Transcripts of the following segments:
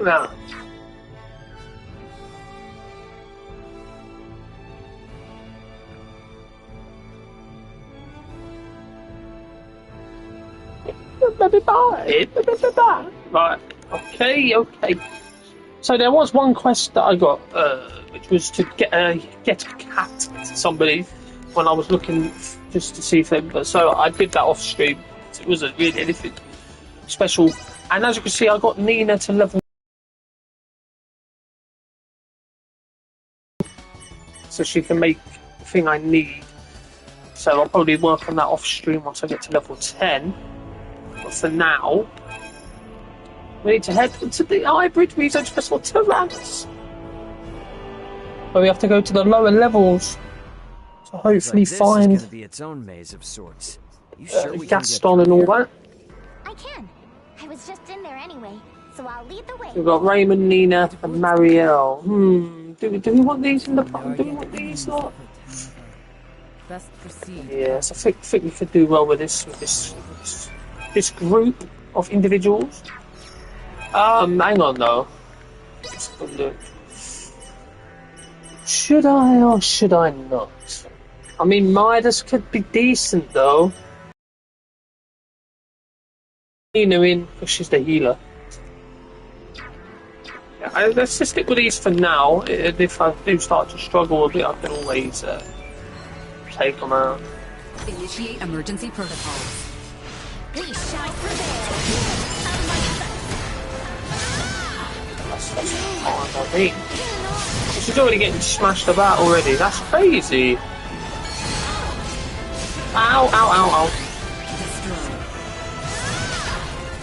Yeah. Right. Okay. Okay. So there was one quest that I got, which was to get a cat to somebody when I was looking just to see if they. So I did that off stream. It wasn't really anything special. And as you can see, I got Nina to level, so she can make the thing I need. So I'll probably work on that off stream once I get to level 10. But for now, we need to head to the hybrid research festival terranus. But we have to go to the lower levels to hopefully find This is gonna be its own maze of sorts. You sure we Gaston and all that. I can. I was just in there anyway, so I'll lead the way. We've got Raymond, Nina, and Marielle. Do we want these in the front? Do we want these lot? Best proceed. Yes, I think we could do well with this this group of individuals. Hang on though. Let's have a look. Should I or should I not? I mean, Midas could be decent though. Nina in because she's the healer. Yeah, let's just stick with these for now. If I do start to struggle a bit, I can always take them out. Initiate emergency protocols. We shall prevail. That's fine by me. She's already getting smashed about already. That's crazy. Ow, ow, ow, ow. Destroy.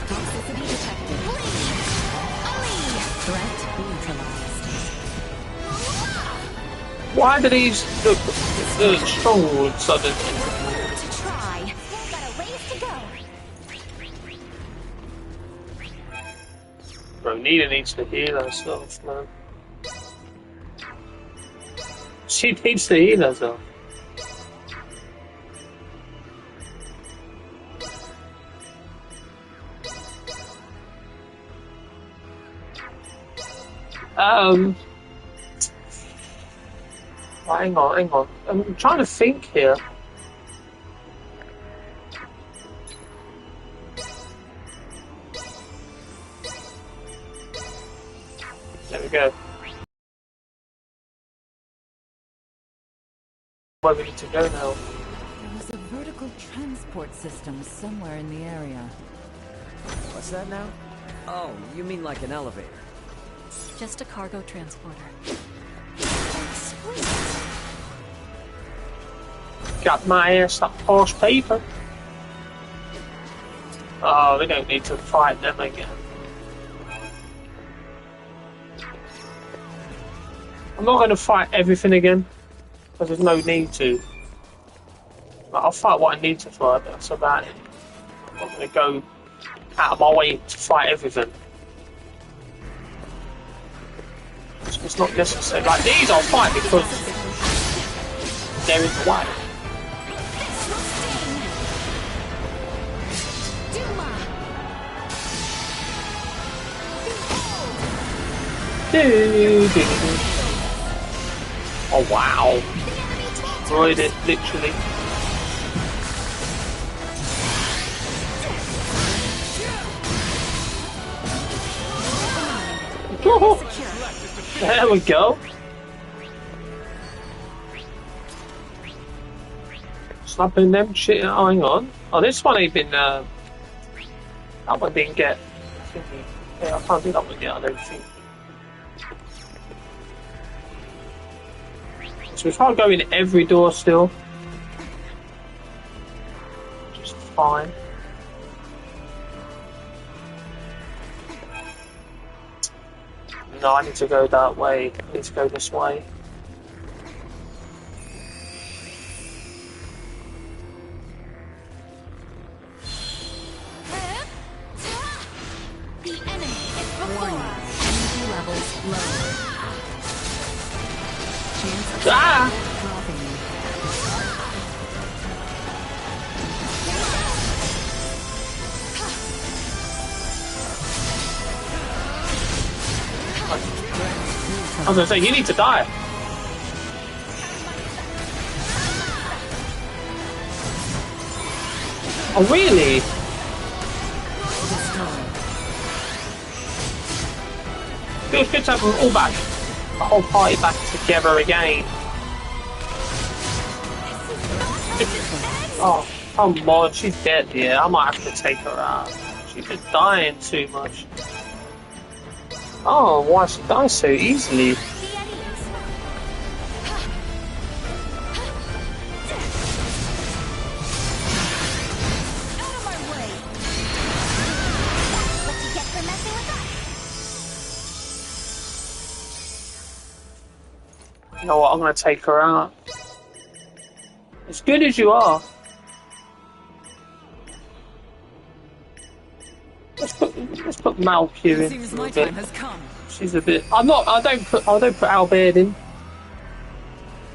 Toxicity detected. Threat neutralized. Why do these look stronghold suddenly? To try. We've got a ways to go. Bro, Nina needs to heal herself, man. She needs to heal herself. Hang on. I'm trying to think here. There we go. Where we need to go now? There was a vertical transport system somewhere in the area. What's that now? Oh, you mean like an elevator? Just a cargo transporter. Got my ass that horse paper. Oh, we don't need to fight them again. I'm not going to fight everything again, because there's no need to. But I'll fight what I need to fight, but that's about it. I'm not going to go out of my way to fight everything. It's not necessary. Like these I'll fight because they're in the way. Oh wow. Destroyed it, literally. There we go. Snapping them shit. Oh, hang on. Oh, this one ain't been. That one didn't get. Yeah, I can't do that one yet. I don't think. So if I go in every door still, just fine. No, I need to go that way. I need to go this way. The enemy is before us. Energy levels low. Chance of Ah! dropping. I was gonna say, you need to die. Oh, really? Feels good to have them all back, the whole party back together again. Oh, come on, she's dead here. I might have to take her out. She's just dying too much. Oh, why she dies so easily? You know what? I'm gonna take her out. As good as you are. Let's put Malcu in. Seems my time has come. She's a bit. I don't put Albert in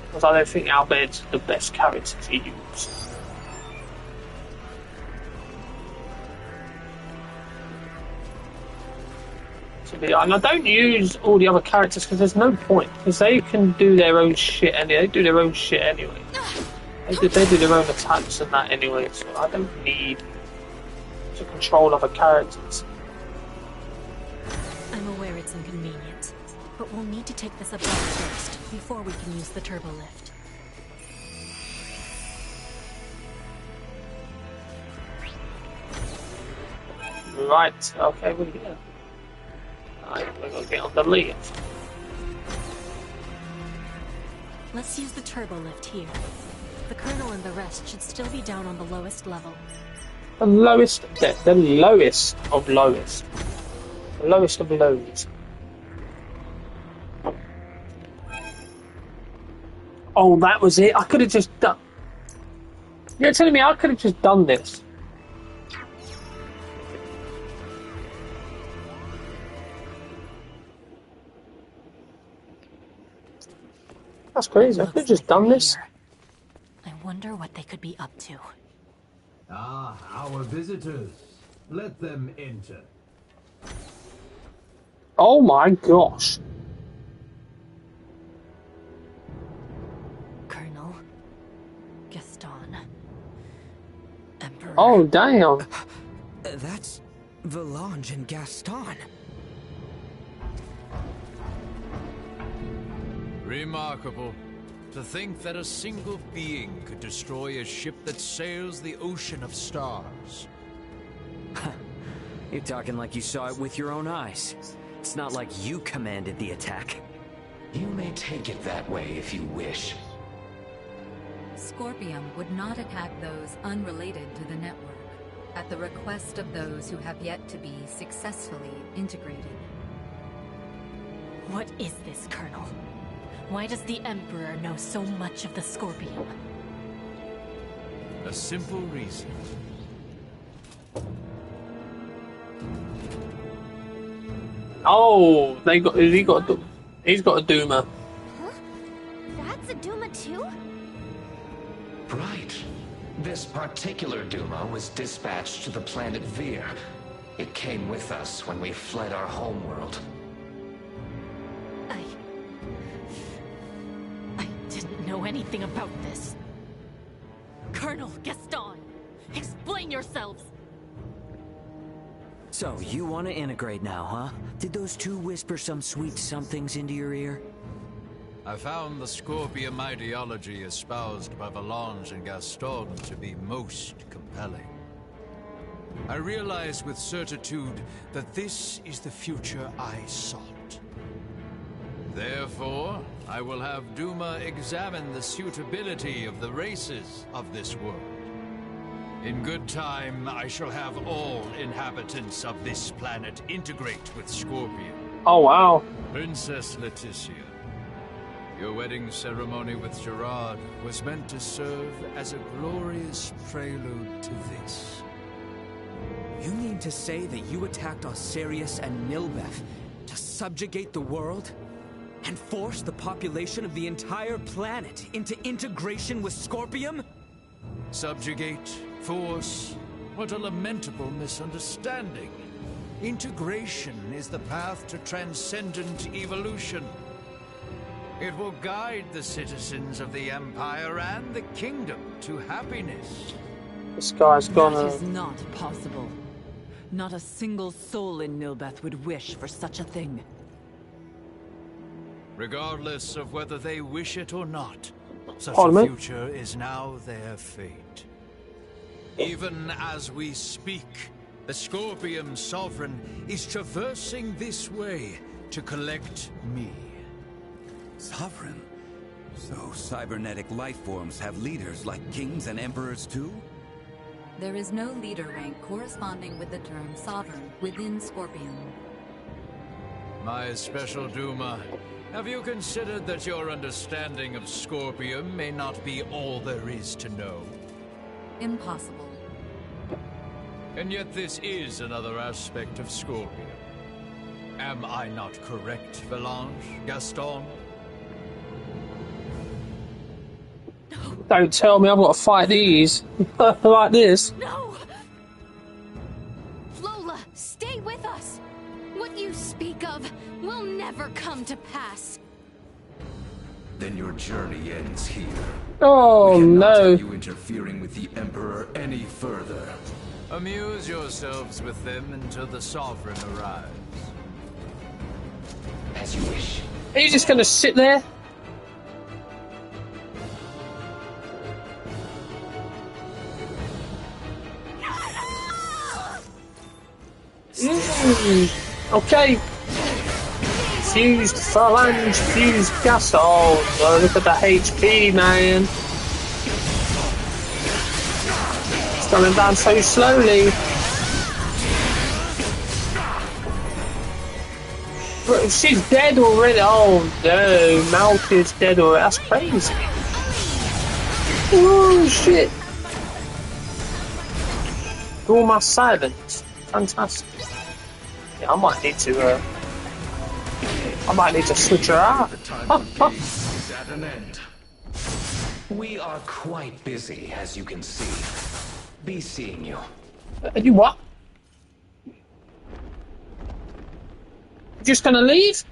because I don't think Albert's the best character to use. And I don't use all the other characters because there's no point, because they can do their own shit and they do their own shit anyway. They do their own attacks and that anyway, so I don't need to control other characters. I'm aware it's inconvenient, but we'll need to take this above first before we can use the turbo lift. Right, okay, we're here. Alright, we're gonna get on the lift. Let's use the turbo lift here. The Colonel and the rest should still be down on the lowest level. The lowest of lowest. The lowest of lows. Oh, that was it? I could have just done... You're telling me I could have just done this? That's crazy. I could have just done this. I wonder what they could be up to. Ah, our visitors. Let them enter. Oh my gosh. Colonel, Gaston, Emperor. Oh, damn. That's Velanj and Gaston. Remarkable. To think that a single being could destroy a ship that sails the ocean of stars. You're talking like you saw it with your own eyes. It's not like you commanded the attack. You may take it that way if you wish. Scorpium would not attack those unrelated to the network, at the request of those who have yet to be successfully integrated. What is this, Colonel? Why does the Emperor know so much of the Scorpium? A simple reason. Oh, he's got a Duma. Huh? That's a Duma too? Right. This particular Duma was dispatched to the planet Vir. It came with us when we fled our homeworld. I didn't know anything about this. Colonel Gaston, explain yourselves! So, you want to integrate now, huh? Did those two whisper some sweet somethings into your ear? I found the Scorpium ideology espoused by Velanj and Gaston to be most compelling. I realize with certitude that this is the future I sought. Therefore, I will have Duma examine the suitability of the races of this world. In good time, I shall have all inhabitants of this planet integrate with Scorpion. Oh, wow. Princess Leticia, your wedding ceremony with Gerard was meant to serve as a glorious prelude to this. You mean to say that you attacked Osiris and Nilbeth to subjugate the world? And force the population of the entire planet into integration with Scorpium? Subjugate, force, what a lamentable misunderstanding. Integration is the path to transcendent evolution. It will guide the citizens of the Empire and the Kingdom to happiness. This guy's gonna... That is not possible. Not a single soul in Nilbeth would wish for such a thing. Regardless of whether they wish it or not, such Pardon a me? future is now their fate. Even as we speak, the Scorpium Sovereign is traversing this way to collect me. Sovereign? So cybernetic life forms have leaders like kings and emperors too? There is no leader rank corresponding with the term sovereign within Scorpion. My special Duma, have you considered that your understanding of Scorpium may not be all there is to know? Impossible. And yet this is another aspect of Scorpion. Am I not correct, Velanj, Gaston? Don't tell me I've got to fight these like this. No! Lola, stay with us! What you speak of will never come to pass. Then your journey ends here. Oh We cannot no. have you interfering with the Emperor any further. Amuse yourselves with them until the Sovereign arrives. As you wish. Are you just gonna sit there? Okay. Fused velanj, fused gaston. Oh, look at the HP, man. It's coming down so slowly. Bro, she's dead already. Oh no, Malkid's dead already. That's crazy. Oh shit. All my silence. Fantastic. Yeah, I might need to switch her out. The time for games is at an end. We are quite busy, as you can see. Be seeing you. You what? Just gonna leave?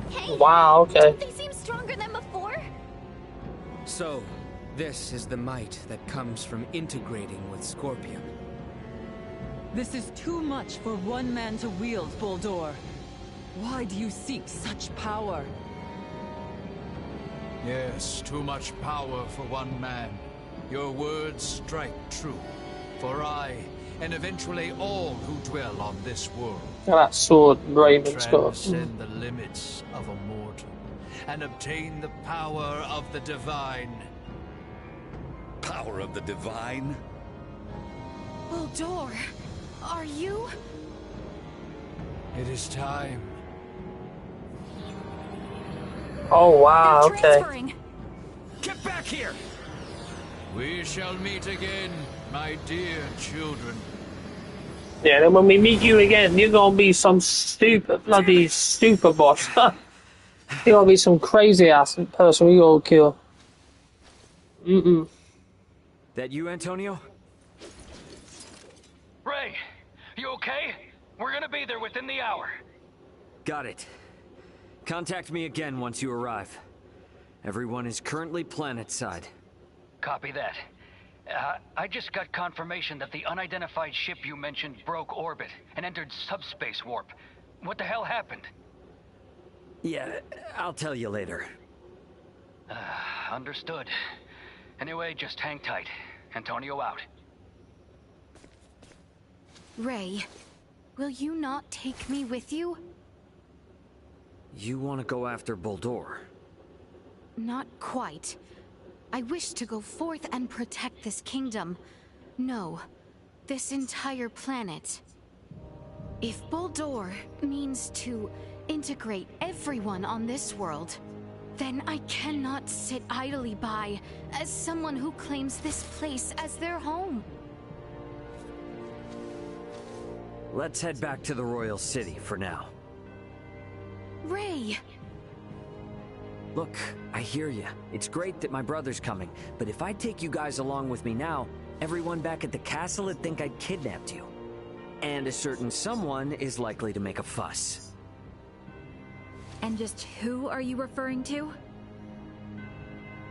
Hey, Wow, okay. don't they seem stronger than before? So, this is the might that comes from integrating with Scorpion. This is too much for one man to wield, Boldor. Why do you seek such power? Yes, too much power for one man. Your words strike true. For I, and eventually all who dwell on this world, Look at that sword Raymond's got. transcend the limits of a mortal and obtain the power of the divine. Power of the divine? Boldor, are you? It is time. Oh wow, They're okay. transferring. Get back here! We shall meet again, my dear children. Yeah, then when we meet you again, you're gonna be some bloody super boss. You're gonna be some crazy ass person we all kill. That you, Antonio? Ray, you okay? We're gonna be there within the hour. Got it. Contact me again once you arrive. Everyone is currently planet-side. Copy that. I just got confirmation that the unidentified ship you mentioned broke orbit and entered subspace warp. What the hell happened? Yeah, I'll tell you later. Understood. Anyway, just hang tight. Antonio out. Ray, will you not take me with you? You want to go after Boldor? Not quite. I wish to go forth and protect this kingdom. No, this entire planet. If Boldor means to integrate everyone on this world, then I cannot sit idly by as someone who claims this place as their home. Let's head back to the Royal City for now. Ray! Look, I hear you. It's great that my brother's coming, but if I take you guys along with me now, everyone back at the castle would think I'd kidnapped you. And a certain someone is likely to make a fuss. And just who are you referring to?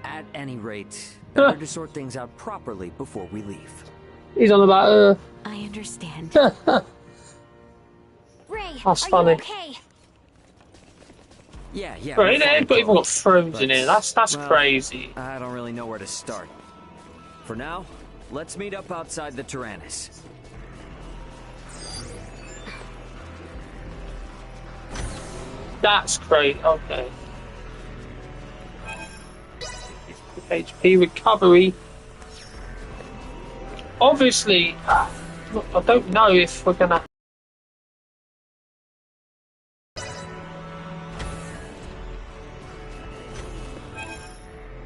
At any rate, better to sort things out properly before we leave. He's on about I understand. Ray, That's are funny. you okay? Yeah. Bro, we're fine, they've even got thrones but, in here. That's well, crazy. I don't really know where to start. For now, let's meet up outside the Terranus. That's great. Okay. HP recovery. Obviously, I don't know if we're gonna.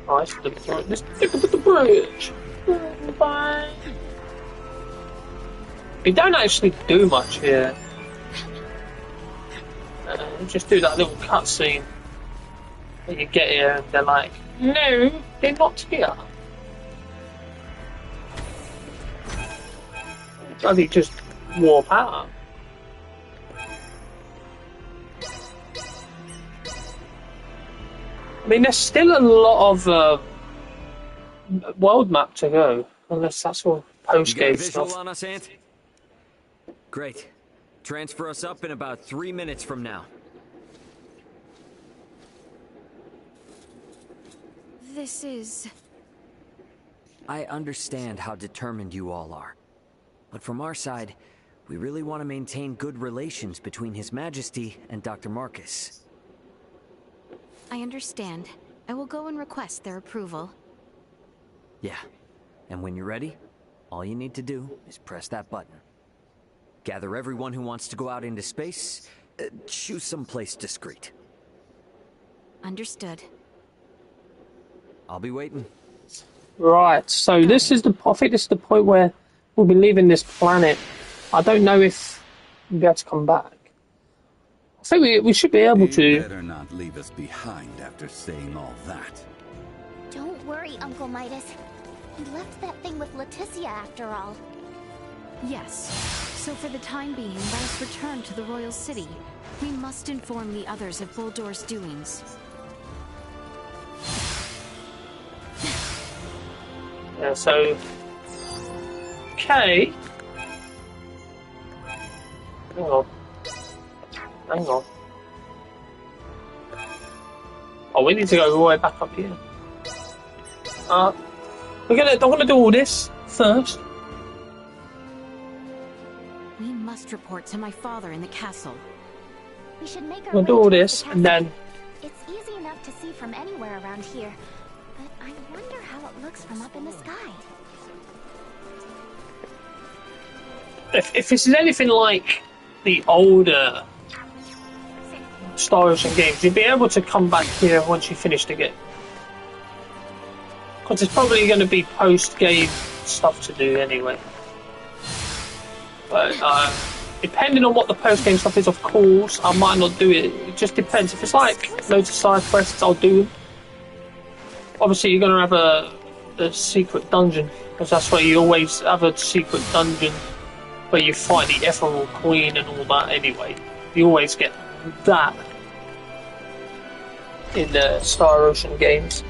Nice. Let's stick with the bridge. Bye. We don't actually do much here. Just do that little cutscene when you get here and they're like, no, they're not here. Bloody just warp out. I mean, there's still a lot of world map to go, unless that's all post-game stuff. On us, Ant? Great. Transfer us up in about 3 minutes from now. This is... I understand how determined you all are. But from our side, we really want to maintain good relations between His Majesty and Dr. Marcus. I understand. I will go and request their approval. Yeah. And when you're ready, all you need to do is press that button. Gather everyone who wants to go out into space. Choose some place discreet. Understood. I'll be waiting. Right, so this is I think this is the point where we'll be leaving this planet. I don't know if we'll be able to come back. I think we should be able to. You better not leave us behind after saying all that. Don't worry, Uncle Midas. He left that thing with Leticia after all. Yes. So for the time being, let us return to the Royal City. We must inform the others of Buldor's doings. Yeah, so... Okay. Hang on. Oh, we need to go all the way back up here. I'm gonna do all this first. We must report to my father in the castle. We should make our We'll way do all towards this, the and then... It's easy enough to see from anywhere around here, but I wonder how it looks from up in the sky. If this is anything like the older Star Ocean games, you'll be able to come back here once you finish the game. Because there's probably going to be post-game stuff to do anyway. But depending on what the post-game stuff is, of course, I might not do it. It just depends. If it's like loads of side quests, I'll do them. Obviously, you're going to have a secret dungeon, because that's where you always have a secret dungeon where you fight the Emerald Queen and all that anyway. You always get that in the Star Ocean games.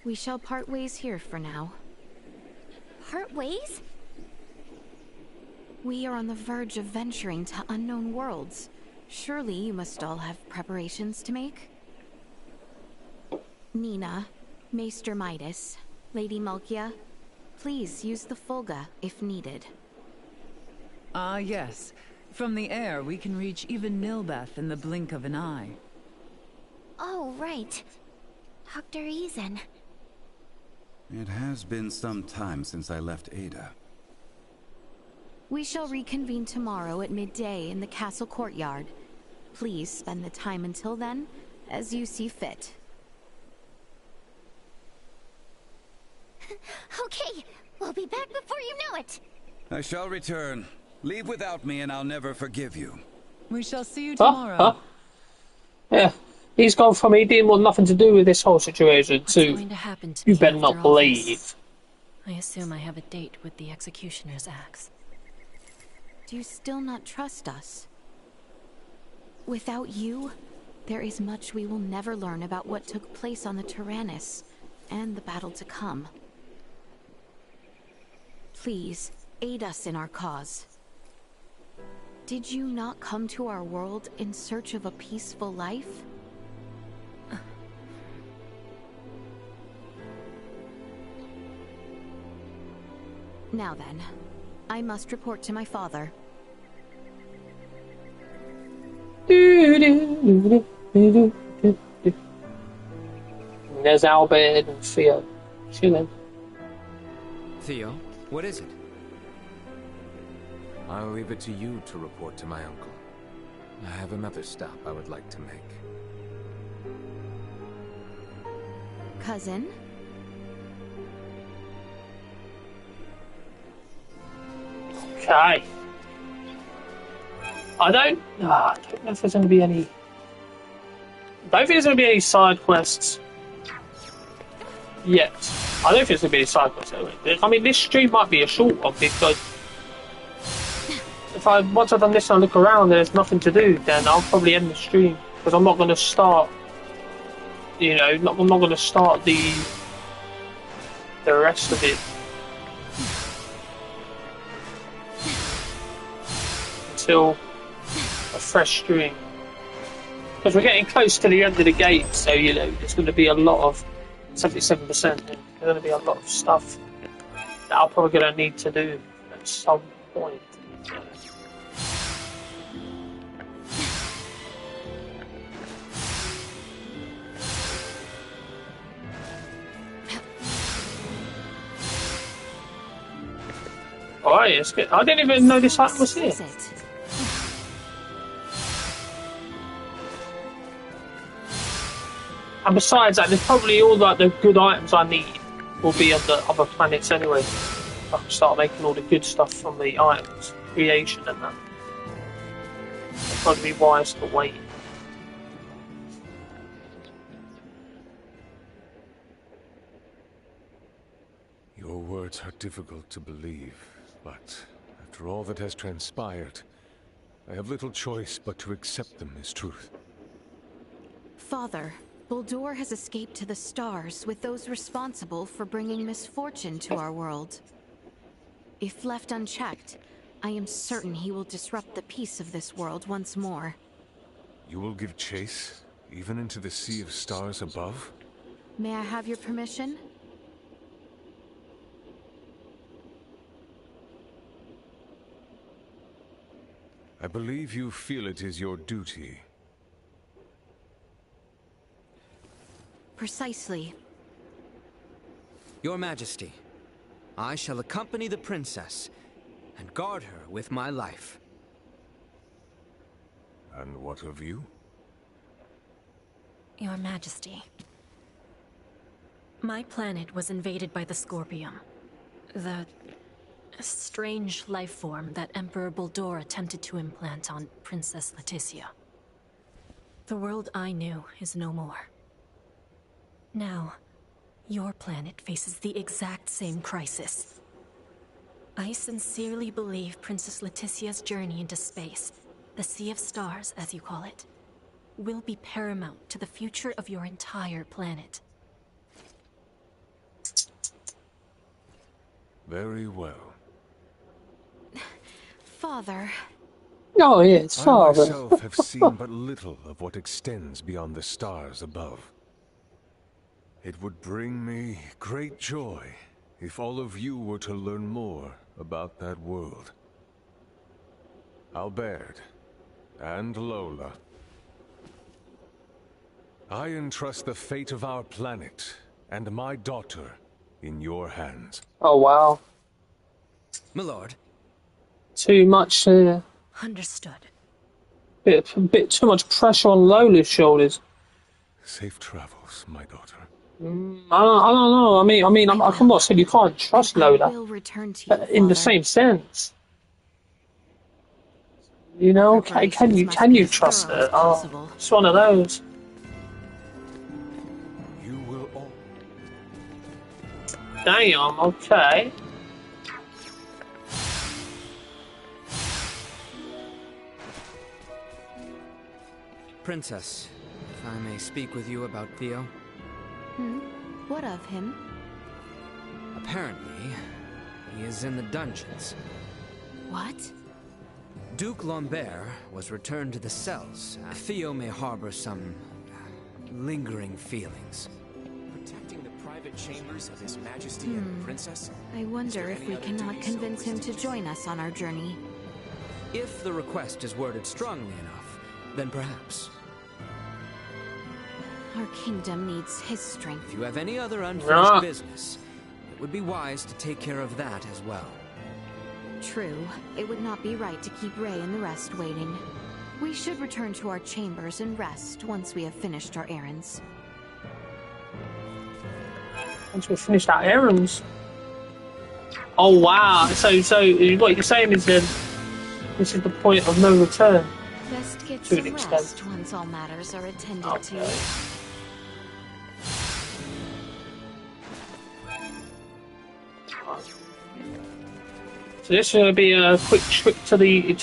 We shall part ways here for now. Part ways? We are on the verge of venturing to unknown worlds. Surely you must all have preparations to make? Nina, Maester Midas, Lady Malkia, please use the Fulga if needed. Ah, yes. From the air, we can reach even Nilbeth in the blink of an eye. Oh, right. Dr. Eason. It has been some time since I left Ada. We shall reconvene tomorrow at midday in the castle courtyard. Please spend the time until then as you see fit. Okay, we'll be back before you know it. I shall return. Leave without me and I'll never forgive you. We shall see you tomorrow. Yeah, he's gone from he didn't want nothing to do with this whole situation to going to happen to you me better after not all believe. this? I assume I have a date with the executioner's axe. Do you still not trust us? Without you, there is much we will never learn about what took place on the Terranus and the battle to come. Please, aid us in our cause. Did you not come to our world in search of a peaceful life? Now then, I must report to my father. There's Albert and Theo. Chilling. Theo, what is it? I'll leave it to you to report to my uncle. I have another stop I would like to make. Cousin? Okay. I don't know if there's going to be any... I don't think there's going to be any side quests yet. I don't think there's going to be any side quests. I mean, this stream might be a short one because once I've done this and I look around and there's nothing to do, then I'll probably end the stream because I'm not going to start, you know, I'm not going to start the rest of it until a fresh stream. Because we're getting close to the end of the game, so you know there's going to be a lot of 77%. There's going to be a lot of stuff that I'm probably going to need to do at some point. Alright, it's good. I didn't even know this item was here. And besides that, there's probably all like the good items I need will be on the other planets anyway. I can start making all the good stuff from the items, creation and that. It'd probably be wise to wait. Your words are difficult to believe, but after all that has transpired, I have little choice but to accept them as truth. Father, Buldur has escaped to the stars with those responsible for bringing misfortune to our world. If left unchecked, I am certain he will disrupt the peace of this world once more. You will give chase, even into the sea of stars above? May I have your permission? I believe you feel it is your duty. Precisely. Your Majesty, I shall accompany the princess and guard her with my life. And what of you? Your Majesty, my planet was invaded by the Scorpium. The strange life form that Emperor Buldur attempted to implant on Princess Leticia. The world I knew is no more. Now, your planet faces the exact same crisis. I sincerely believe Princess Leticia's journey into space, the Sea of Stars, as you call it, will be paramount to the future of your entire planet. Very well. Father. Oh, yes, Father. I myself have seen but little of what extends beyond the stars above. It would bring me great joy if all of you were to learn more about that world. Albert and Lola, I entrust the fate of our planet and my daughter in your hands. Oh, wow. My lord. Too much, Understood. a bit too much pressure on Lola's shoulders. Safe travels, my daughter. I don't know. I mean, I'm not saying you can't trust Lola, but in the same sense. You know, can you trust her? Oh, it's one of those. You will all. Damn. Okay. Princess, if I may speak with you about Theo? What of him? Apparently, he is in the dungeons. What? Duke Lambert was returned to the cells. Theo may harbor some lingering feelings. Protecting the private chambers of His Majesty and the Princess? I wonder if we cannot convince him to join us on our journey. If the request is worded strongly enough, then perhaps. Our kingdom needs his strength. If you have any other unfinished business, it would be wise to take care of that as well. True. It would not be right to keep Ray and the rest waiting. We should return to our chambers and rest once we have finished our errands. Once we've finished our errands? Oh wow, so what you're saying is that this is the point of no return. Best get to some an extent. rest once all matters are attended to. So this is going to be a quick trip to the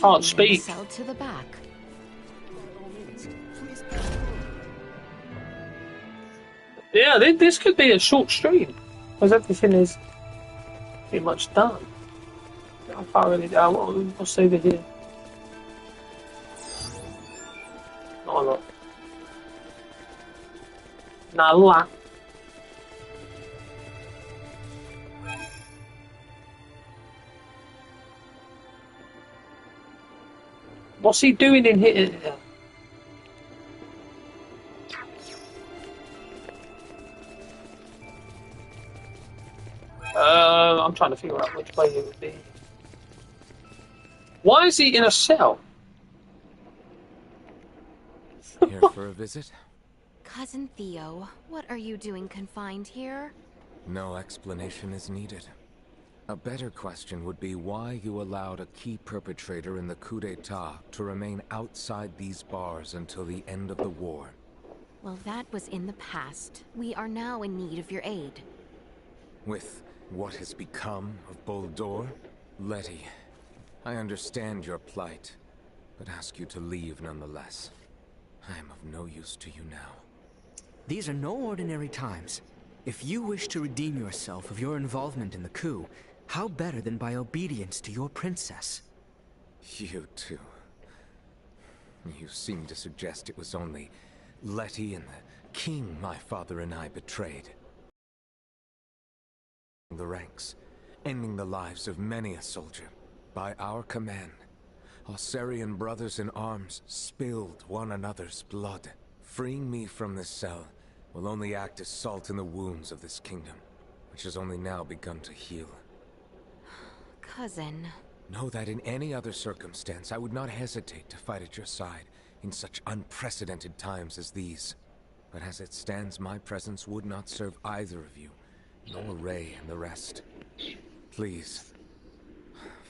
Heart Speak. To the back. Yeah, this could be a short stream because everything is pretty much done. I can't really. What's over here? Not a lot. Not a lot. What's he doing in here? I'm trying to figure out which way it would be. Why is he in a cell? Here for a visit? Cousin Theo, what are you doing confined here? No explanation is needed. A better question would be why you allowed a key perpetrator in the coup d'etat to remain outside these bars until the end of the war. Well, that was in the past. We are now in need of your aid. With what has become of Boldor? Letty, I understand your plight, but ask you to leave nonetheless. I am of no use to you now. These are no ordinary times. If you wish to redeem yourself of your involvement in the coup, how better than by obedience to your princess? You too. You seem to suggest it was only Letty and the king my father and I betrayed. The ranks, ending the lives of many a soldier. By our command, Ossarian brothers in arms spilled one another's blood. Freeing me from this cell will only act as salt in the wounds of this kingdom, which has only now begun to heal. Cousin. Know that in any other circumstance, I would not hesitate to fight at your side in such unprecedented times as these. But as it stands, my presence would not serve either of you, nor Ray and the rest. Please,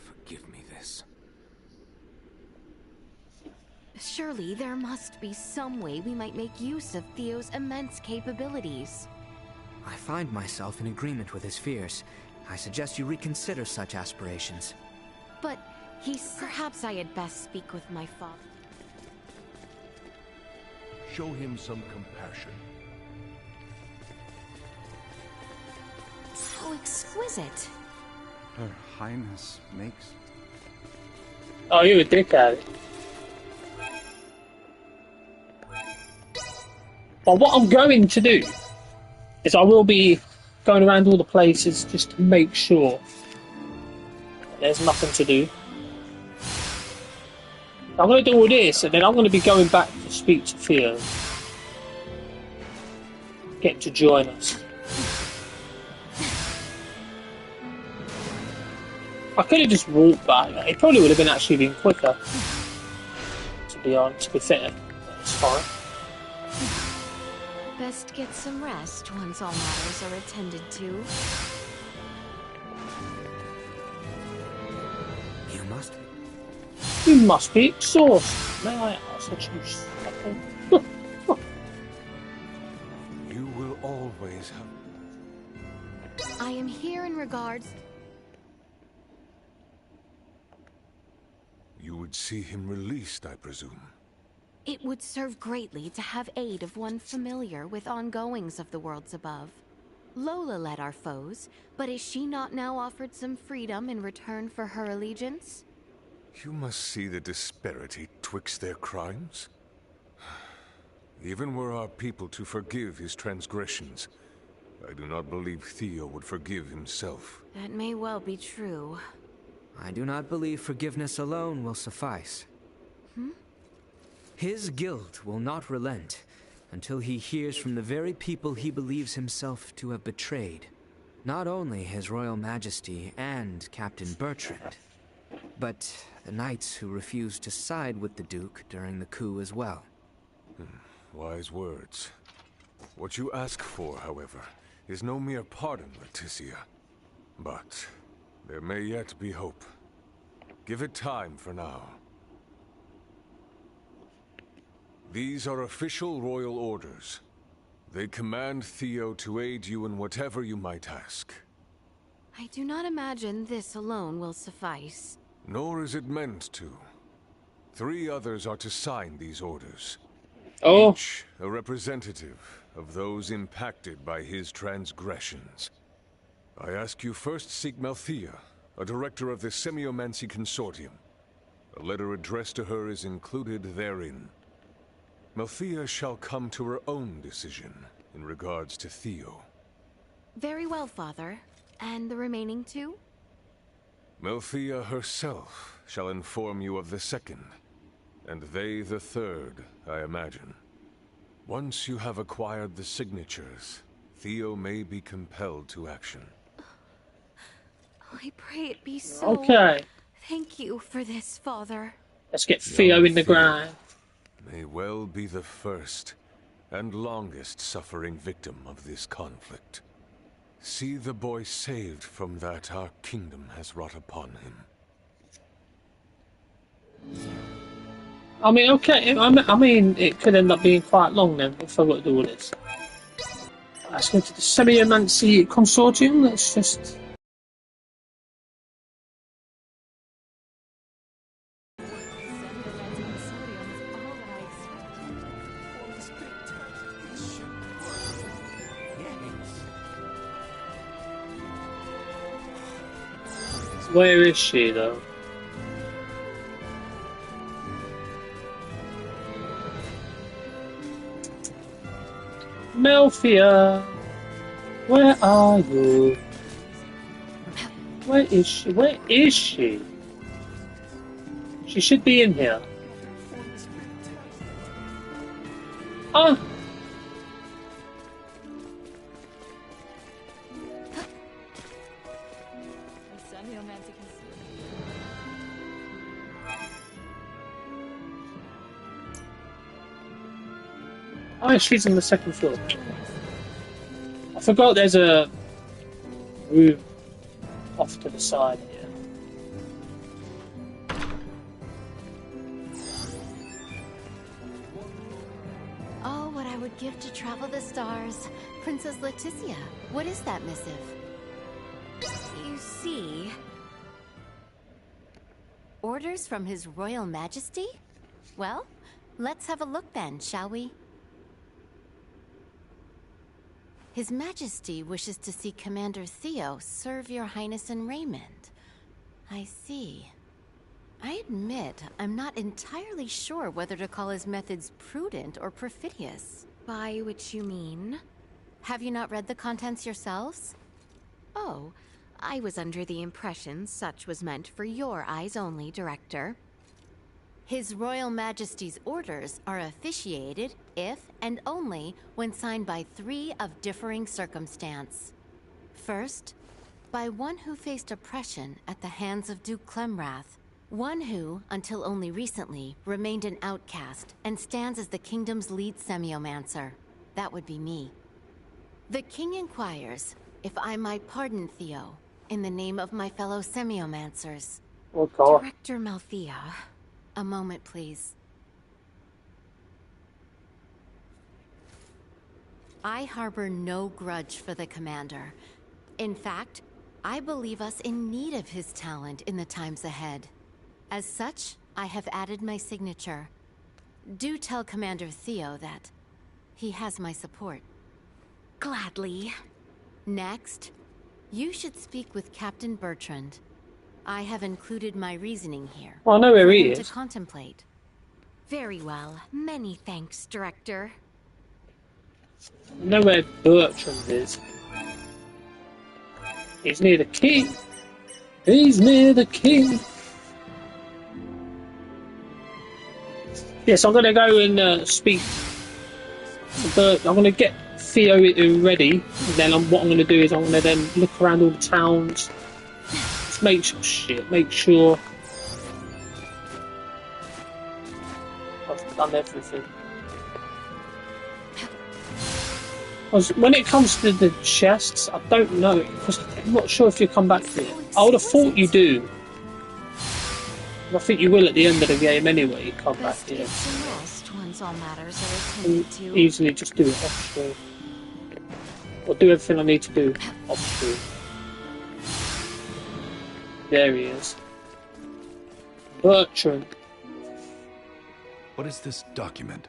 forgive me this. Surely there must be some way we might make use of Theo's immense capabilities. I find myself in agreement with his fears. I suggest you reconsider such aspirations. But perhaps I had best speak with my father. Show him some compassion. How exquisite. Her Highness makes... Oh, you a dickhead. But what I'm going to do is I will be going around all the places just to make sure there's nothing to do. I'm going to do all this and then I'm going to be going back to speak to Theo. Get him to join us. I could have just walked back. It probably would have been quicker. To be honest, to be fair. That's fine. Best get some rest once all matters are attended to. You must be exhausted. May I ask that you stop? You will always have... I am here in regards... You would see him released, I presume. It would serve greatly to have aid of one familiar with ongoings of the worlds above. Lola led our foes, but is she not now offered some freedom in return for her allegiance? You must see the disparity twixt their crimes. Even were our people to forgive his transgressions, I do not believe Theo would forgive himself. That may well be true. I do not believe forgiveness alone will suffice. His guilt will not relent until he hears from the very people he believes himself to have betrayed. Not only His Royal Majesty and Captain Bertrand, but the knights who refused to side with the Duke during the coup as well. Wise words. What you ask for, however, is no mere pardon, Leticia. But there may yet be hope. Give it time for now. These are official royal orders. They command Theo to aid you in whatever you might ask. I do not imagine this alone will suffice. Nor is it meant to. 3 others are to sign these orders. Oh. Each a representative of those impacted by his transgressions. I ask you first seek Malthea, a director of the Semiomancy Consortium. A letter addressed to her is included therein. Malthea shall come to her own decision in regards to Theo. Very well, Father. And the remaining 2? Malthea herself shall inform you of the second, and they the third, I imagine. Once you have acquired the signatures, Theo may be compelled to action. I pray it be so. Okay. Thank you for this, Father. Let's get Theo in the Theo ground. may well be the first and longest suffering victim of this conflict. See the boy saved from that our kingdom has wrought upon him. I mean, okay. I mean, it could end up being quite long then if I got to do all this. Let's go to the Semiomancy Consortium. Let's just. Where is she, though? Malthea, where are you? Where is she? Where is she? She should be in here. Ah! Oh, she's on the second floor. I forgot there's a room off to the side here. Oh, what I would give to travel the stars. Princess Leticia, what is that missive? You see... Orders from His Royal Majesty? Well, let's have a look then, shall we? His Majesty wishes to see Commander Theo serve your Highness in Raymond. I see. I admit, I'm not entirely sure whether to call his methods prudent or perfidious. By which you mean? Have you not read the contents yourselves? Oh, I was under the impression such was meant for your eyes only, Director. His Royal Majesty's orders are officiated if and only when signed by 3 of differing circumstance. First, by one who faced oppression at the hands of Duke Clemrath, one who, until only recently, remained an outcast and stands as the kingdom's lead semiomancer. That would be me. The king inquires if I might pardon Theo in the name of my fellow semiomancers. Okay. Director Malthea. A moment, please. I harbor no grudge for the commander. In fact, I believe us in need of his talent in the times ahead. As such, I have added my signature. Do tell Commander Theo that he has my support. Gladly. Next, you should speak with Captain Bertrand. I have included my reasoning here. Well, I know where for he him is. to contemplate. Very well. Many thanks, Director. I know where Bertrand is. He's near the king. He's near the king. Yes, I'm gonna go and speak to Bert. I'm gonna get Theo ready. And then what I'm gonna do is I'm gonna then look around all the towns. Just make sure I've done everything. When it comes to the chests, I don't know, because I'm not sure if you come back for it. I would have thought you do. I think you will at the end of the game anyway, come back here. Rest once all matters are attended to. Easily just do it off screen. Or do everything I need to do off screen. There he is. Bertrand. What is this document?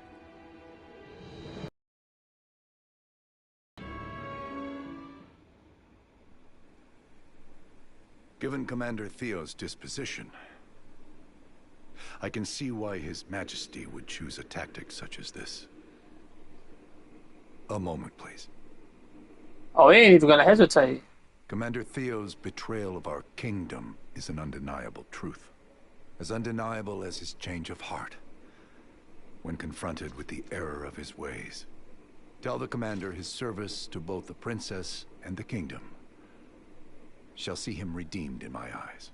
Given Commander Theo's disposition, I can see why His Majesty would choose a tactic such as this. A moment, please. Oh, he ain't even gonna hesitate. Commander Theo's betrayal of our kingdom is an undeniable truth. As undeniable as his change of heart when confronted with the error of his ways. Tell the commander his service to both the princess and the kingdom shall see him redeemed in my eyes.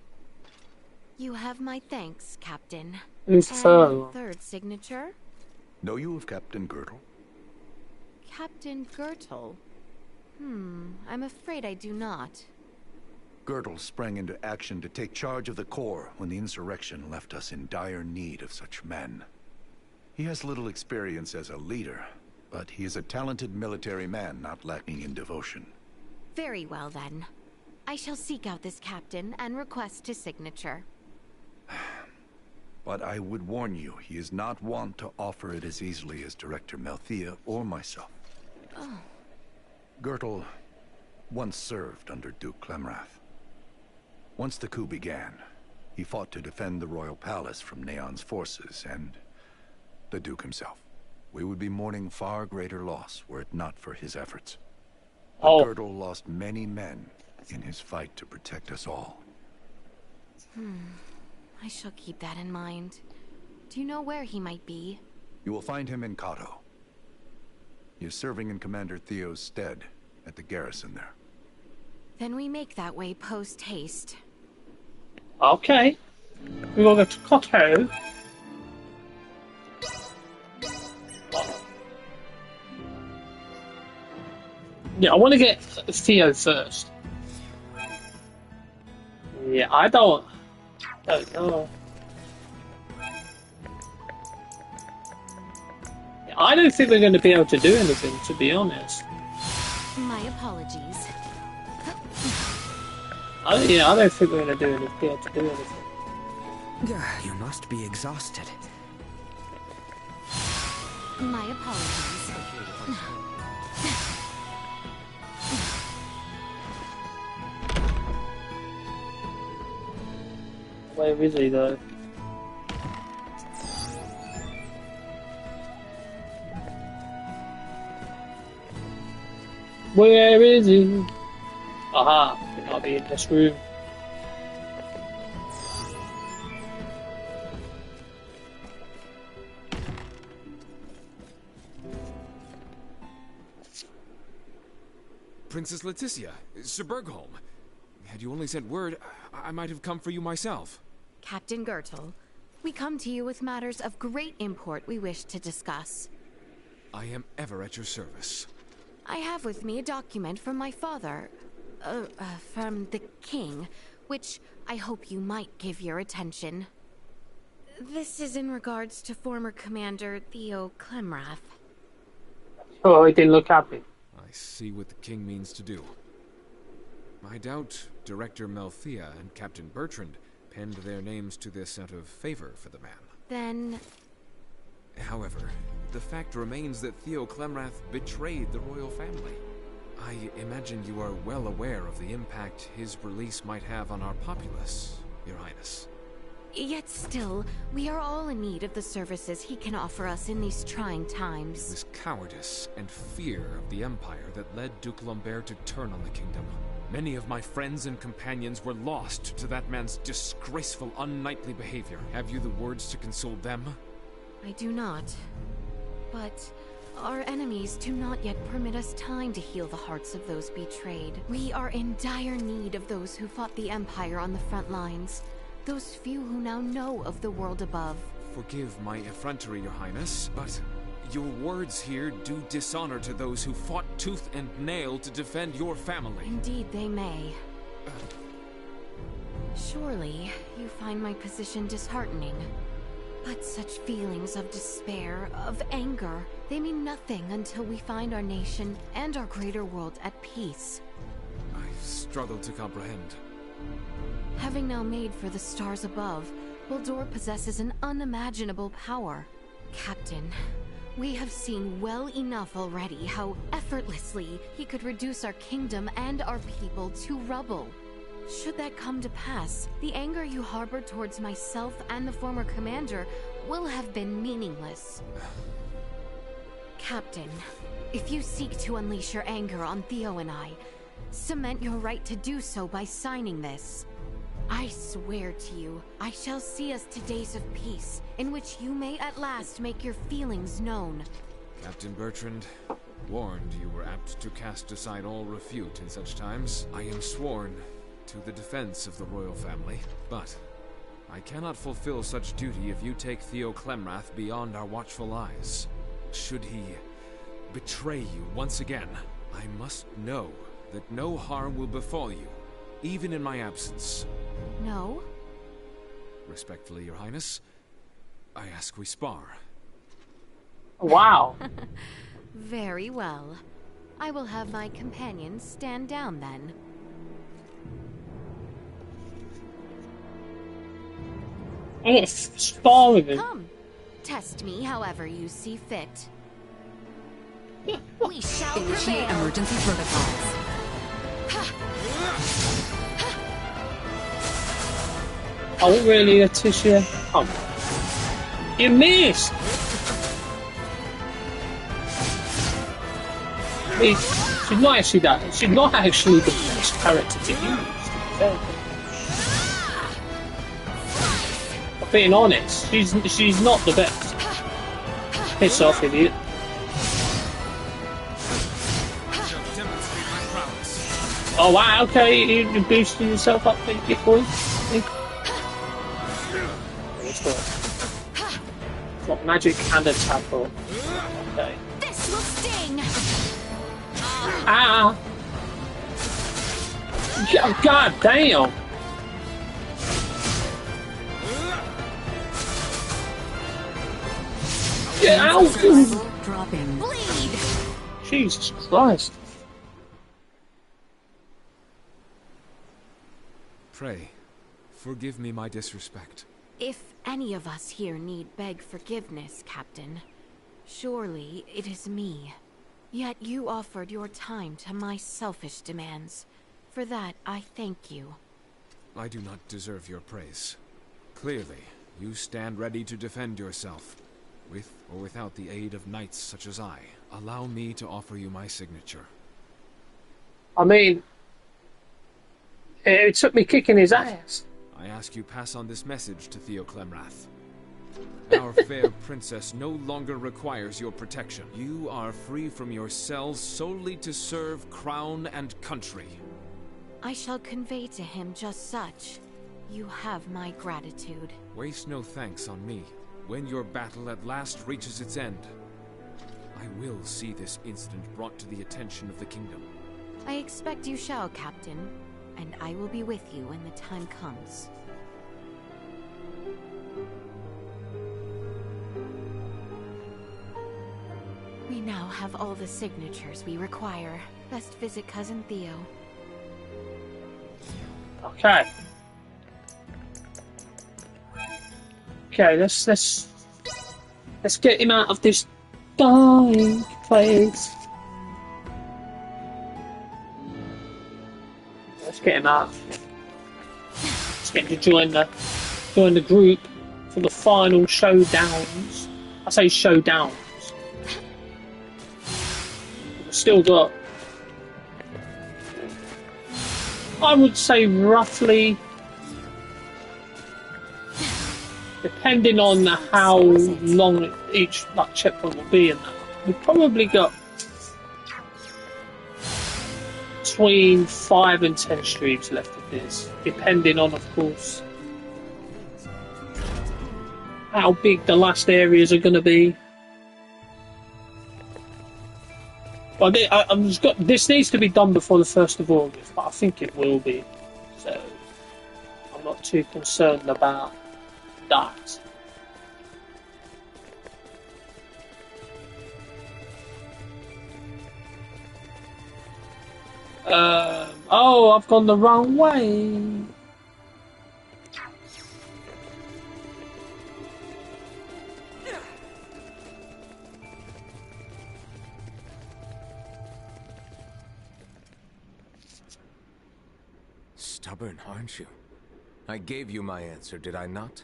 You have my thanks, Captain. Who's And third? third signature? Know you of Captain Girdle? Captain Girdle? I'm afraid I do not. Girdle sprang into action to take charge of the Corps when the insurrection left us in dire need of such men. He has little experience as a leader, but he is a talented military man not lacking in devotion. Very well, then. I shall seek out this captain and request his signature. But I would warn you, he is not wont to offer it as easily as Director Melthea or myself. Oh. Girdle once served under Duke Clemrath. Once the coup began, he fought to defend the royal palace from Neon's forces and the Duke himself. We would be mourning far greater loss were it not for his efforts. But Girdle lost many men in his fight to protect us all. I shall keep that in mind. Do you know where he might be? You will find him in Kato. He is serving in Commander Theo's stead at the garrison there. Then we make that way post-haste. Okay. We will go to Kato. Yeah, I want to get Theo first. Yeah, I don't know. I don't think we're going to be able to do anything, to be honest. My apologies. I don't think we're going to be able to do anything. You must be exhausted. My apologies. Where is he, though? Where is he? Aha, he might be in this room. Princess Leticia, Sir Bergholm. Had you only sent word, I might have come for you myself. Captain Girdle, we come to you with matters of great import we wish to discuss. I am ever at your service. I have with me a document from my father, from the king, which I hope you might give your attention. This is in regards to former Commander Theo Clemrath. Oh, he didn't look happy. I see what the king means to do. I doubt Director Melthea and Captain Bertrand pinned their names to this out of favor for the man. Then... However, the fact remains that Theo Clemrath betrayed the royal family. I imagine you are well aware of the impact his release might have on our populace, Your Highness. Yet still, we are all in need of the services he can offer us in these trying times. It was cowardice and fear of the Empire that led Duke Lambert to turn on the kingdom. Many of my friends and companions were lost to that man's disgraceful, unknightly behavior. Have you the words to console them? I do not. But our enemies do not yet permit us time to heal the hearts of those betrayed. We are in dire need of those who fought the Empire on the front lines. Those few who now know of the world above. Forgive my effrontery, Your Highness, but your words here do dishonor to those who fought tooth and nail to defend your family. Indeed they may. Surely, you find my position disheartening. But such feelings of despair, of anger, they mean nothing until we find our nation and our greater world at peace. I struggle to comprehend. Having now made for the stars above, Baldur possesses an unimaginable power. Captain, we have seen well enough already how effortlessly he could reduce our kingdom and our people to rubble. Should that come to pass, the anger you harbor towards myself and the former commander will have been meaningless. Captain, if you seek to unleash your anger on Theo and I, cement your right to do so by signing this. I swear to you, I shall see us to days of peace, in which you may at last make your feelings known. Captain Bertrand, warned you were apt to cast aside all refute in such times. I am sworn to the defense of the royal family, but I cannot fulfill such duty if you take Theo Clemrath beyond our watchful eyes. Should he betray you once again, I must know that no harm will befall you, even in my absence. No? Respectfully, Your Highness, I ask we spar. Wow. Very well. I will have my companions stand down then. I'm gonna spar with him. Come, test me however you see fit. We shall Initiate prevail. emergency protocols. Oh, really, Letitia? Come on. You missed! She's not actually that. She's not actually the best character to use. I'm being honest. She's not the best. Piss off, idiot. Oh wow, okay, you're boosting yourself up, big boy. It's got magic and a tackle. Okay. This will sting! Ah! God damn! Get out! Dropping. Bleed! Jesus Christ. Pray, forgive me my disrespect. If any of us here need beg forgiveness, Captain, surely it is me. Yet you offered your time to my selfish demands. For that, I thank you. I do not deserve your praise. Clearly, you stand ready to defend yourself, with or without the aid of knights such as I. Allow me to offer you my signature. I mean, it took me kicking his ass. I ask you pass on this message to Theo Clemrath. Our fair princess no longer requires your protection. You are free from your cells solely to serve crown and country. I shall convey to him just such. You have my gratitude. Waste no thanks on me. When your battle at last reaches its end, I will see this incident brought to the attention of the kingdom. I expect you shall, Captain, and I will be with you when the time comes. We now have all the signatures we require. Best visit Cousin Theo. Okay. Okay, let's get him out of this dying place. Let's get him out. Let's get him to join the group for the final showdowns. I say showdowns. We've still got, I would say roughly, depending on how long each checkpoint will be, and we've probably got between 5 and 10 streams left of this, depending on, of course, how big the last areas are going to be. But this needs to be done before the 1st of August, but I think it will be, so I'm not too concerned about that. Oh, I've gone the wrong way. Stubborn, aren't you? I gave you my answer, did I not?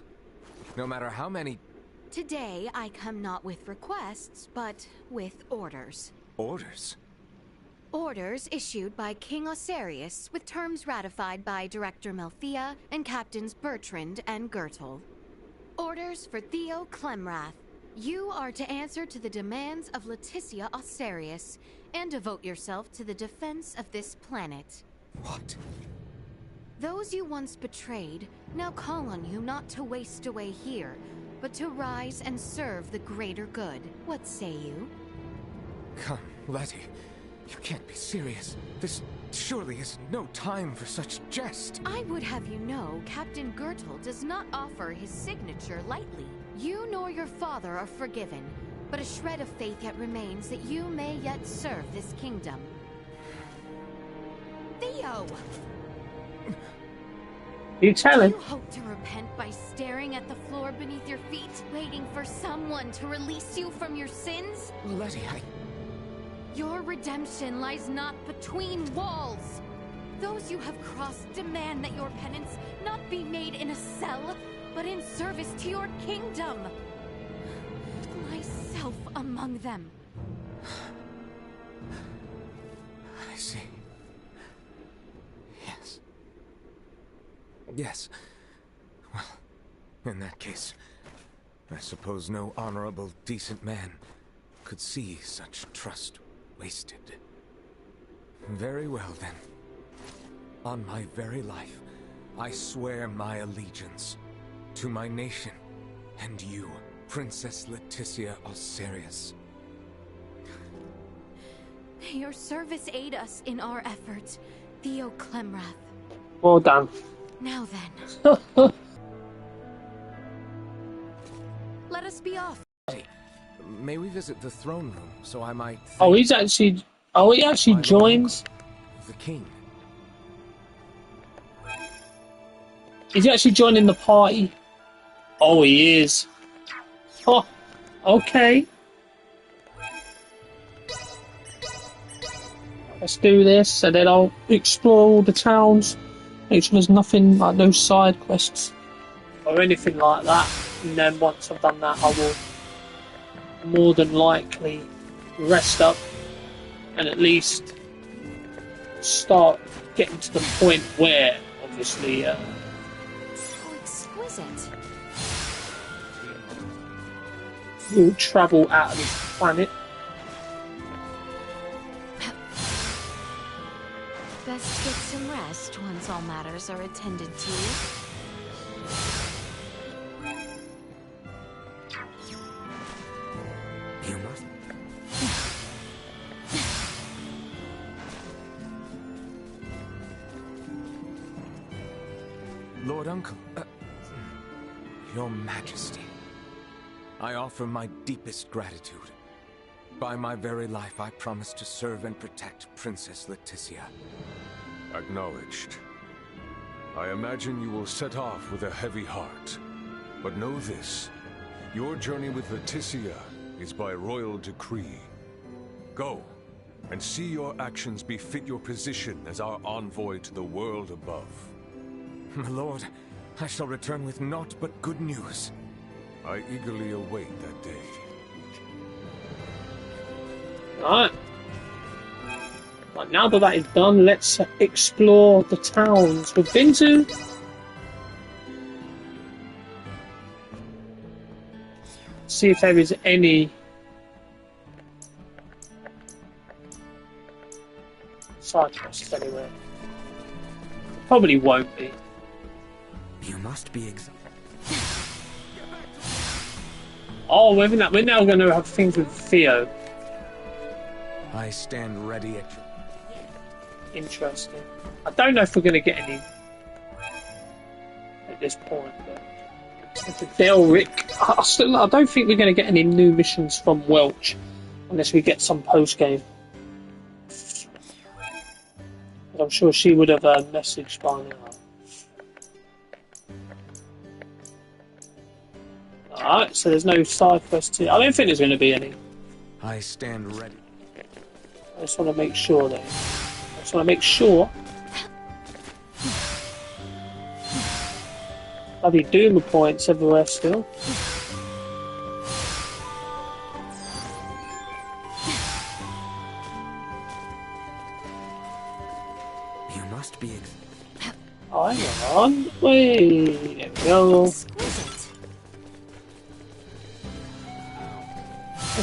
No matter how many... Today, I come not with requests, but with orders. Orders? Orders issued by King Osarius, with terms ratified by Director Melthea and Captains Bertrand and Gertel. Orders for Theo Clemrath. You are to answer to the demands of Leticia Osarius, and devote yourself to the defense of this planet. What? Those you once betrayed now call on you not to waste away here, but to rise and serve the greater good. What say you? Come, Letty. You can't be serious. This surely is no time for such jest. I would have you know, Captain Gertel does not offer his signature lightly. You nor your father are forgiven, but a shred of faith yet remains that you may yet serve this kingdom. Theo! You tell him. You hope to repent by staring at the floor beneath your feet, waiting for someone to release you from your sins? Letty, Your redemption lies not between walls. Those you have crossed demand that your penance not be made in a cell, but in service to your kingdom. Myself among them. I see. Yes. Well, in that case, I suppose no honorable, decent man could see such trust wasted. Very well, then. On my very life, I swear my allegiance to my nation and you, Princess Leticia Osarius. May your service aid us in our efforts, Theo Clemrath. Well done. Now then. Let us be off. May we visit the throne room so I might... Oh, he actually joins. The king. He's actually joining the party. Oh, he is. Oh, okay. Let's do this, and then I'll explore all the towns. Make sure there's nothing, like no side quests or anything like that. And then once I've done that, I will more than likely rest up and at least start getting to the point where, obviously, so exquisite. We'll travel out of this planet. Best get some rest once all matters are attended to. Humor? Lord Uncle, Your Majesty, I offer my deepest gratitude. By my very life, I promise to serve and protect Princess Leticia. Acknowledged. I imagine you will set off with a heavy heart. But know this. Your journey with Leticia is by royal decree. Go, and see your actions befit your position as our envoy to the world above. My lord, I shall return with naught but good news. I eagerly await that day. Alright. Right, now that that is done, let's explore the towns we've been to. See if there is any side quests anywhere. Probably won't be. You must be Oh, we're now going to have things with Theo. I stand ready at your... Interesting. I don't know if we're going to get any at this point, but Delric, I don't think we're going to get any new missions from Welch unless we get some post game. I'm sure she would have messaged by now. Alright, so there's no side quests here. I don't think there's going to be any. I stand ready. I just want to make sure though. I just want to make sure. Bloody Doomer points everywhere still. You must be Oh, hang on. Wait. There we go.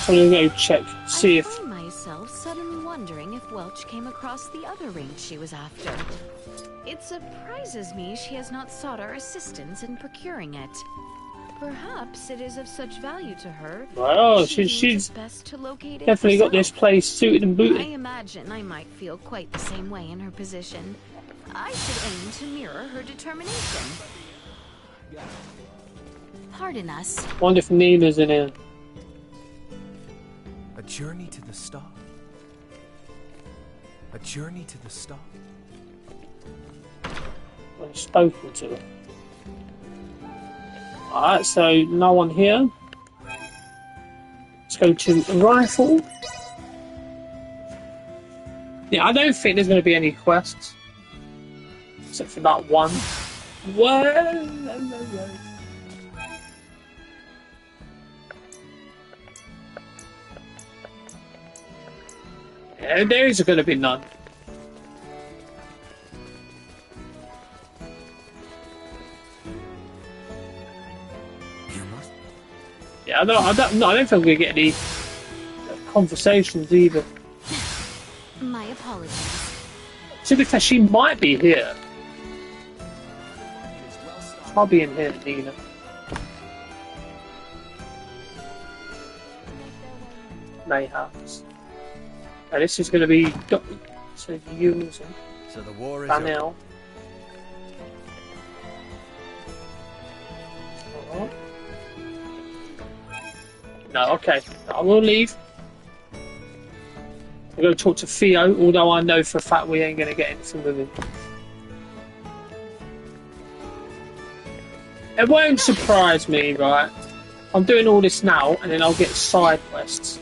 I'm going to go check, see if... I find myself suddenly wondering if Welch came across the other ring she was after. It surprises me she has not sought our assistance in procuring it. Perhaps it is of such value to her. Well, she's she's best to locate it definitely got herself. this place suited and booted. I imagine I might feel quite the same way in her position. I should aim to mirror her determination. Pardon us. Wonder if Nina's in here. A journey to the star. A journey to the star. I've spoken to her. Alright, so no one here. Let's go to rifle. Yeah, I don't think there's going to be any quests. Except for that one. Well, yeah, there is going to be none. Yeah, I don't think we're going to get any conversations either. My apologies. To be fair, she might be here. She might be in here, Nina. Mayhaps. And this is going to be so using. So the war is Daniel. No, okay. I will leave. I'm going to talk to Theo, although I know for a fact we ain't going to get anything with him. It won't surprise me, right? I'm doing all this now, and then I'll get side quests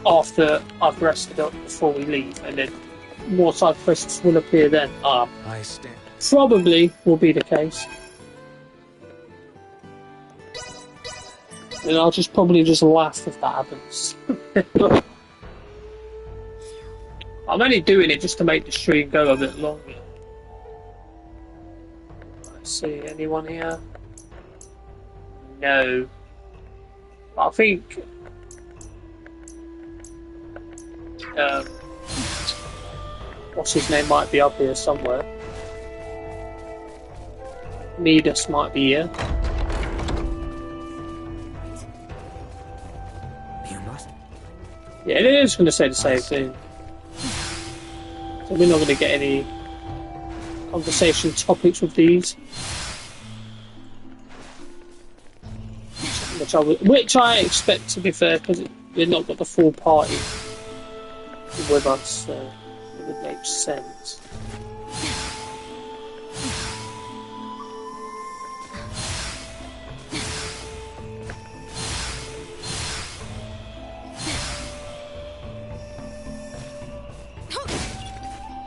after I've rested up before we leave, and then more side quests will appear then. I stand. Probably will be the case. And I'll probably just laugh if that happens. I'm only doing it just to make the stream go a bit longer. Let's see, anyone here? No. I think... what's his name might be up here somewhere. Midas might be here. Yeah, it is going to say the same thing. So we're not going to get any conversation topics with these. Which I expect, to be fair, because we've not got the full party with us, so it would make sense.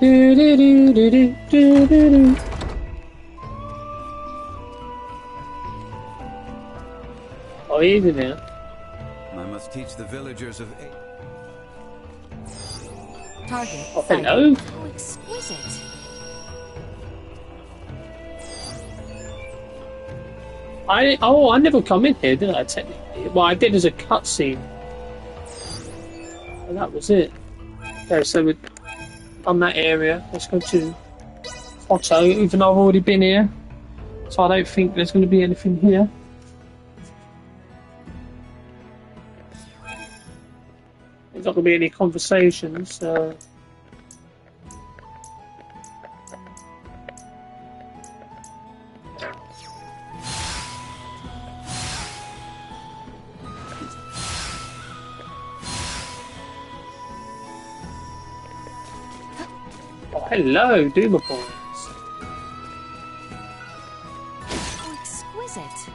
Do, do, do, do, do, do, do, do. Oh, he's in here. I must teach the villagers of... Target. Oh, hello. How exquisite. I never come in here, did I? Technically, well, I did as a cutscene, and that was it. Okay, so we're on that area. Let's go to Otto, even though I've already been here, so I don't think there's going to be anything here. There's not going to be any conversations. Oh, hello, Duma Points. How exquisite.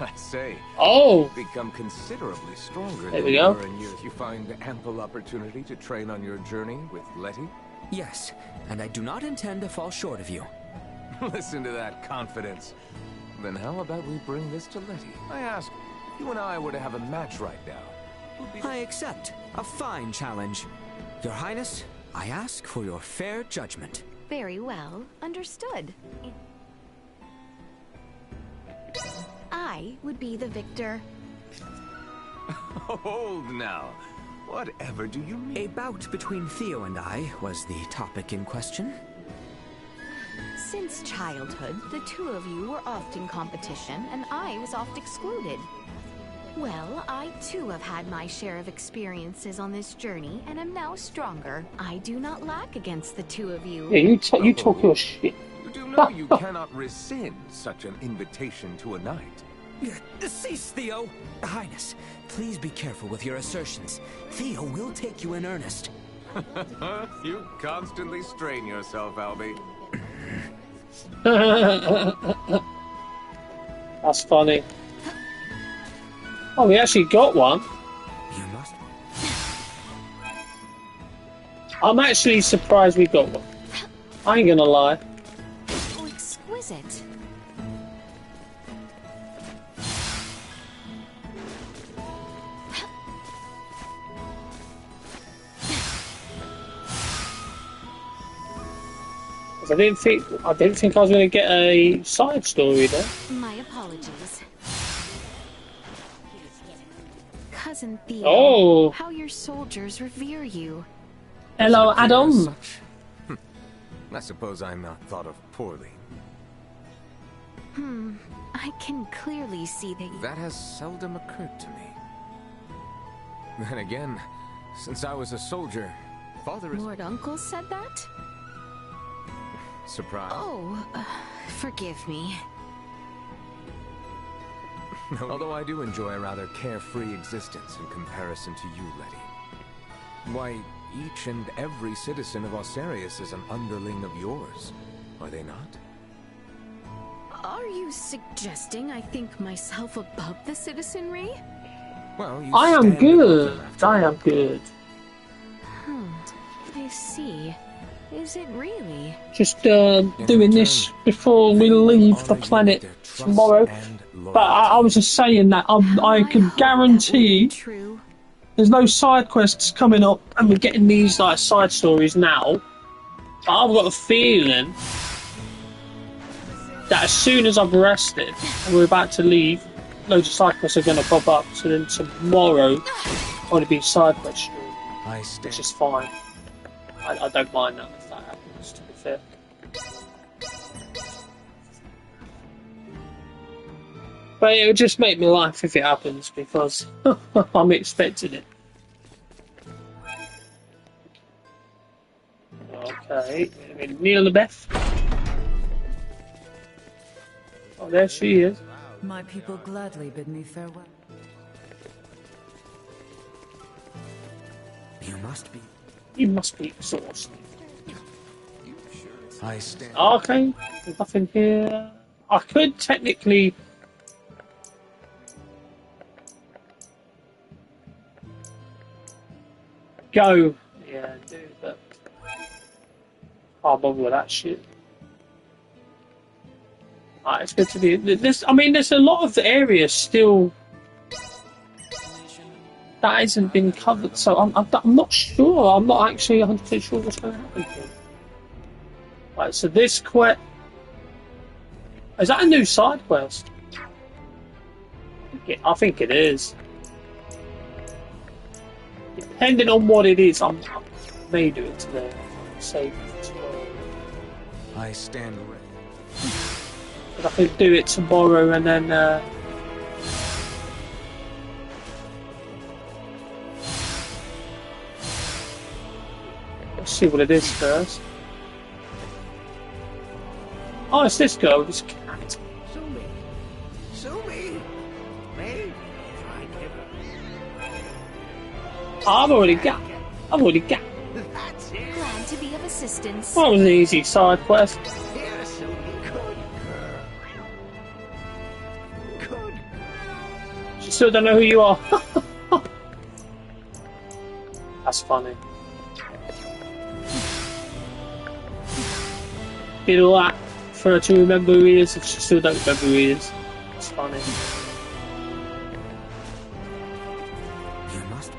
I say. Oh! You've become considerably stronger There than we you go. were in years. You find ample opportunity to train on your journey with Letty? Yes, and I do not intend to fall short of you. Listen to that confidence. Then how about we bring this to Letty? I ask, if you and I were to have a match right now, who'd be... I accept. A fine challenge. Your Highness, I ask for your fair judgment. Very well. Understood. I would be the victor. Hold now. Whatever do you mean? A bout between Theo and I was the topic in question. Since childhood, the two of you were oft in competition, and I was oft excluded. Well, I too have had my share of experiences on this journey, and am now stronger. I do not lack against the two of you. Yeah, you talk your shit. You do know you cannot rescind such an invitation to a night. Cease, Theo! Highness, please be careful with your assertions. Theo will take you in earnest. You constantly strain yourself, Albie. That's funny. Oh, we actually got one. You must. I'm actually surprised we got one. I ain't gonna lie. How exquisite. I didn't think I was gonna get a side story there. My apologies. Cousin Theo, Oh. how your soldiers revere you. Hello, Adam. I suppose I'm not thought of poorly. I can clearly see that you... That has seldom occurred to me. Then again, since I was a soldier, Father is... Lord Uncle said that? Surprised. Oh, forgive me. Although I do enjoy a rather carefree existence in comparison to you, Letty. Why, each and every citizen of Osarius is an underling of yours, are they not? Are you suggesting I think myself above the citizenry? Well, you I am stand good. above them after I am good. I see. Is it really? Just doing this before we leave the planet tomorrow. But I was just saying that I can guarantee there's no side quests coming up, and we're getting these like side stories now. But I've got a feeling that as soon as I've rested and we're about to leave, loads of side quests are going to pop up. So then tomorrow, going to be side quest stream, which is fine. I don't mind that if that happens, to be fair. But it would just make me laugh if it happens, because I'm expecting it. Okay, I mean, Neilbeth. Oh, there she is. My people gladly bid me farewell. You must be. You must be exhausted. I stand. Okay, there's nothing here. I could technically... go. Yeah, do, but... Can't bother with that shit. Alright, it's good to be. I mean, there's a lot of the areas still that hasn't been covered, so I'm not sure. I'm not actually 100% sure what's going to happen here. Right, so this quest. Is that a new side quest? I think it is. Depending on what it is, I may do it today. Save it tomorrow. I stand ready. But I could do it tomorrow and then. Let's see what it is first. Oh, it's this girl, this cat. Sue me. Sue me. Me? Try give I've already got. That's it. Glad to be of assistance. That was an easy side quest. Here, Sue me. Good girl. Good. She still don't know who you are. That's funny. Did all that for her to remember who he is if she still don't remember who he is. It's funny. You must.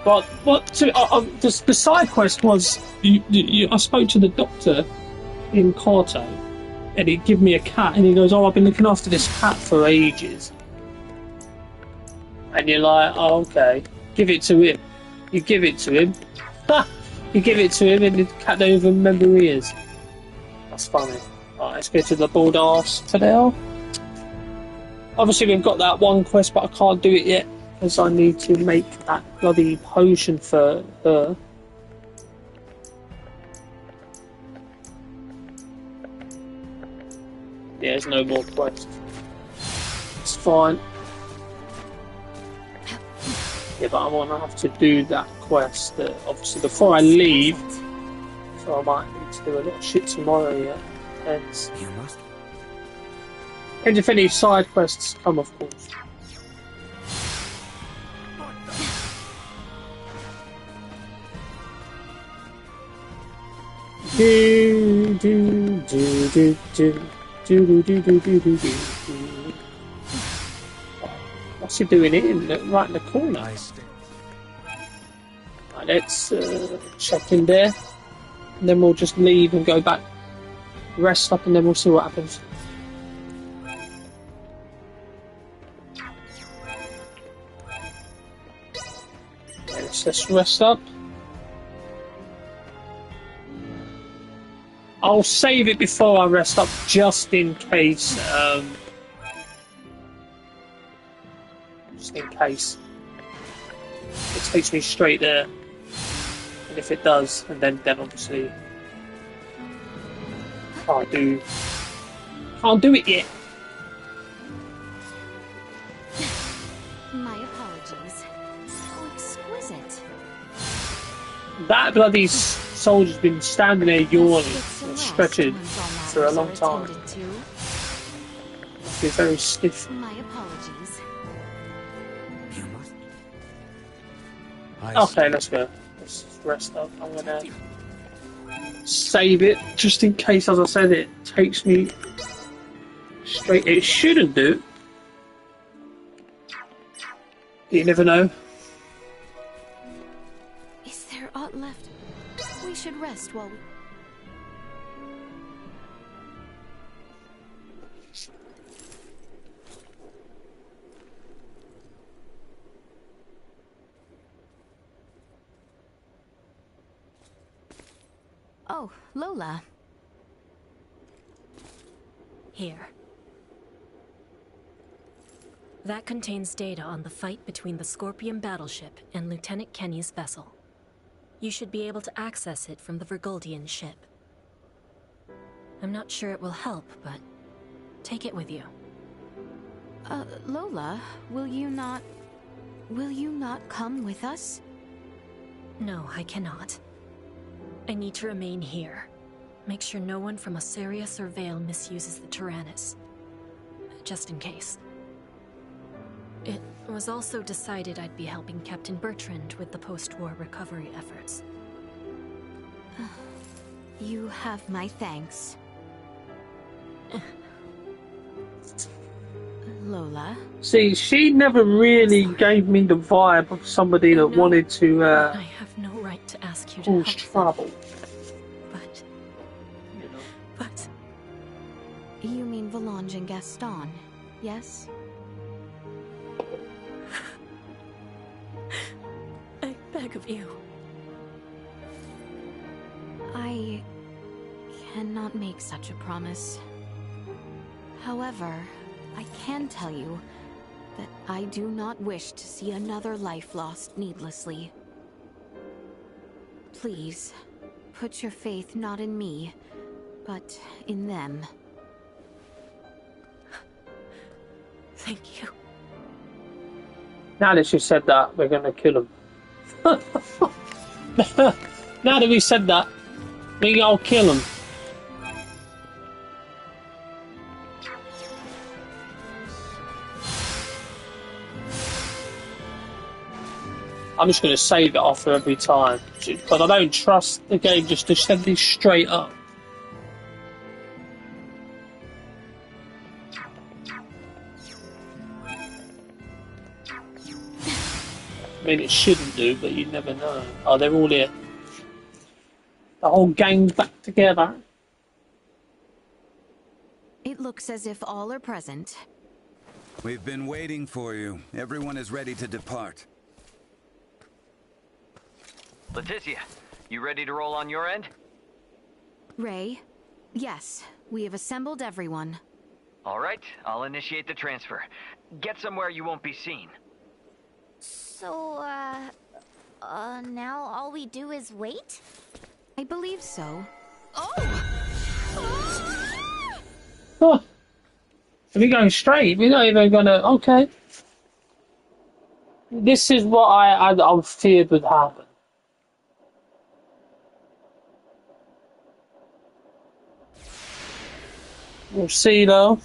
But the side quest was I spoke to the doctor in Carto, and he gave me a cat, and he goes, "Oh, I've been looking after this cat for ages." And you're like, "Oh, okay, give it to him." You give it to him. You give it to him, and the cat don't even remember who he is. That's funny. Alright, let's go to the bald arse for now. Obviously, we've got that one quest, but I can't do it yet because I need to make that bloody potion for her. Yeah, there's no more quests. It's fine. Yeah, but I want to have to do that quest, obviously, before I leave. So I might need to do a lot of shit tomorrow, yeah. Depends. You must. Depends if any side quests come, of course. Do do do do do do do do do do do do. What's he doing here? Right in the corner. Right, let's check in there, and then we'll just leave and go back, rest up, and then we'll see what happens. Let's rest up. I'll save it before I rest up, just in case. Just in case it takes me straight there, and if it does, and then obviously can't do it yet. My apologies. How exquisite. That bloody soldier's been standing there yawning and stretching for a long time. Must be very stiff. My apologies. Okay, let's go. Let's rest up. I'm gonna save it just in case, as I said, it takes me straight. It shouldn't do. You never know. Is there aught left? We should rest while we... Oh, Lola. Here. That contains data on the fight between the Scorpion battleship and Lieutenant Kenny's vessel. You should be able to access it from the Vergoldian ship. I'm not sure it will help, but take it with you. Lola, will you not come with us? No, I cannot. I need to remain here. Make sure no one from Osirius or Vale misuses the Terranus. Just in case. It was also decided I'd be helping Captain Bertrand with the post-war recovery efforts. You have my thanks. Lola? See, she never really gave me the vibe of somebody that wanted to I have no right to ask you to cause help trouble. them. But... You know. But... You mean Velanj and Gaston, yes? I beg of you. I cannot make such a promise. However, I can tell you that I do not wish to see another life lost needlessly. Please, put your faith not in me, but in them. Thank you. Now that she said that, we're gonna kill him. Now that we said that, we gotta kill him. I'm just gonna save it after every time, because I don't trust the game just to send these straight up. I mean, it shouldn't do, but you never know. Oh, they're all here. The whole gang's back together. It looks as if all are present. We've been waiting for you. Everyone is ready to depart. Leticia, you ready to roll on your end? Ray? Yes, we have assembled everyone. All right, I'll initiate the transfer. Get somewhere you won't be seen. So, now all we do is wait? I believe so. Oh, we're going straight. We're not even gonna. Okay. This is what I feared would happen. We'll see though.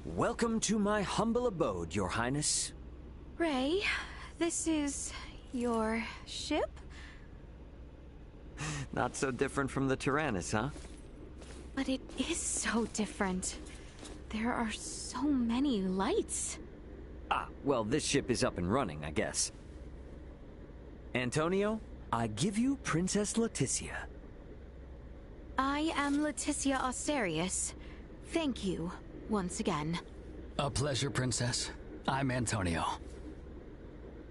Welcome to my humble abode, Your Highness. Ray, this is your ship? Not so different from the Terranus, huh? But it is so different. There are so many lights. Ah, well, this ship is up and running, I guess. Antonio, I give you Princess Leticia. I am Leticia Osterius. Thank you, once again. A pleasure, Princess. I'm Antonio.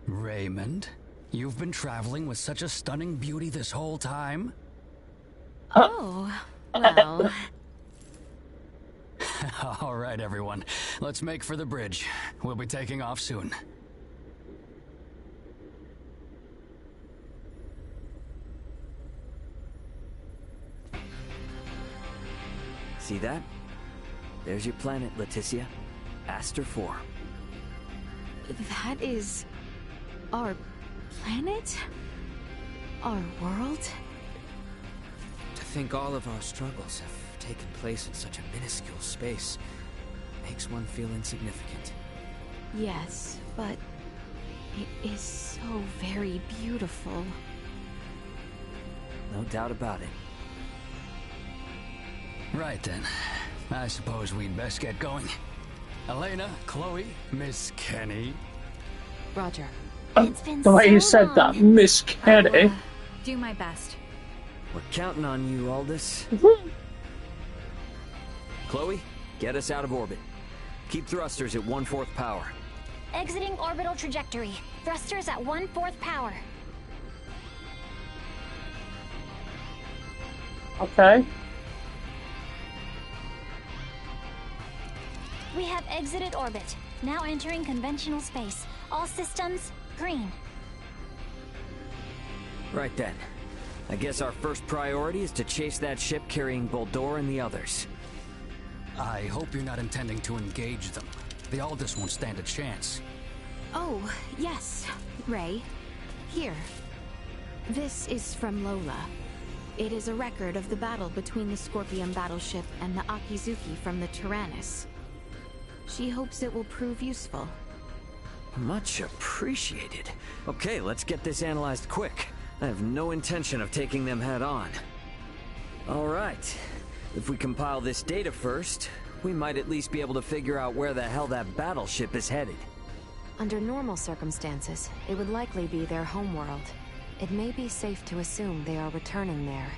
Raymond, you've been traveling with such a stunning beauty this whole time? Oh, well... All right, everyone. Let's make for the bridge. We'll be taking off soon. See that? There's your planet, Leticia. Aster 4. That is... our planet? Our world? To think all of our struggles have taken place in such a minuscule space makes one feel insignificant. Yes, but it is so very beautiful. No doubt about it. Right then. I suppose we'd best get going. Elena, Chloe, Miss Kenny. Roger. It's been The way so you said that, long. Miss Kenny. Do my best. We're counting on you, Aldous. Chloe, get us out of orbit. Keep thrusters at 1/4 power. Exiting orbital trajectory. Thrusters at 1/4 power. Okay. We have exited orbit. Now entering conventional space. All systems green. Right then. I guess our first priority is to chase that ship carrying Boldor and the others. I hope you're not intending to engage them. The Aldous won't stand a chance. Oh, yes, Ray. Here. This is from Lola. It is a record of the battle between the Scorpion battleship and the Akizuki from the Terranus. She hopes it will prove useful. Much appreciated. Okay, let's get this analyzed quick. I have no intention of taking them head on. Alright, if we compile this data first, we might at least be able to figure out where the hell that battleship is headed. Under normal circumstances, it would likely be their homeworld. It may be safe to assume they are returning there.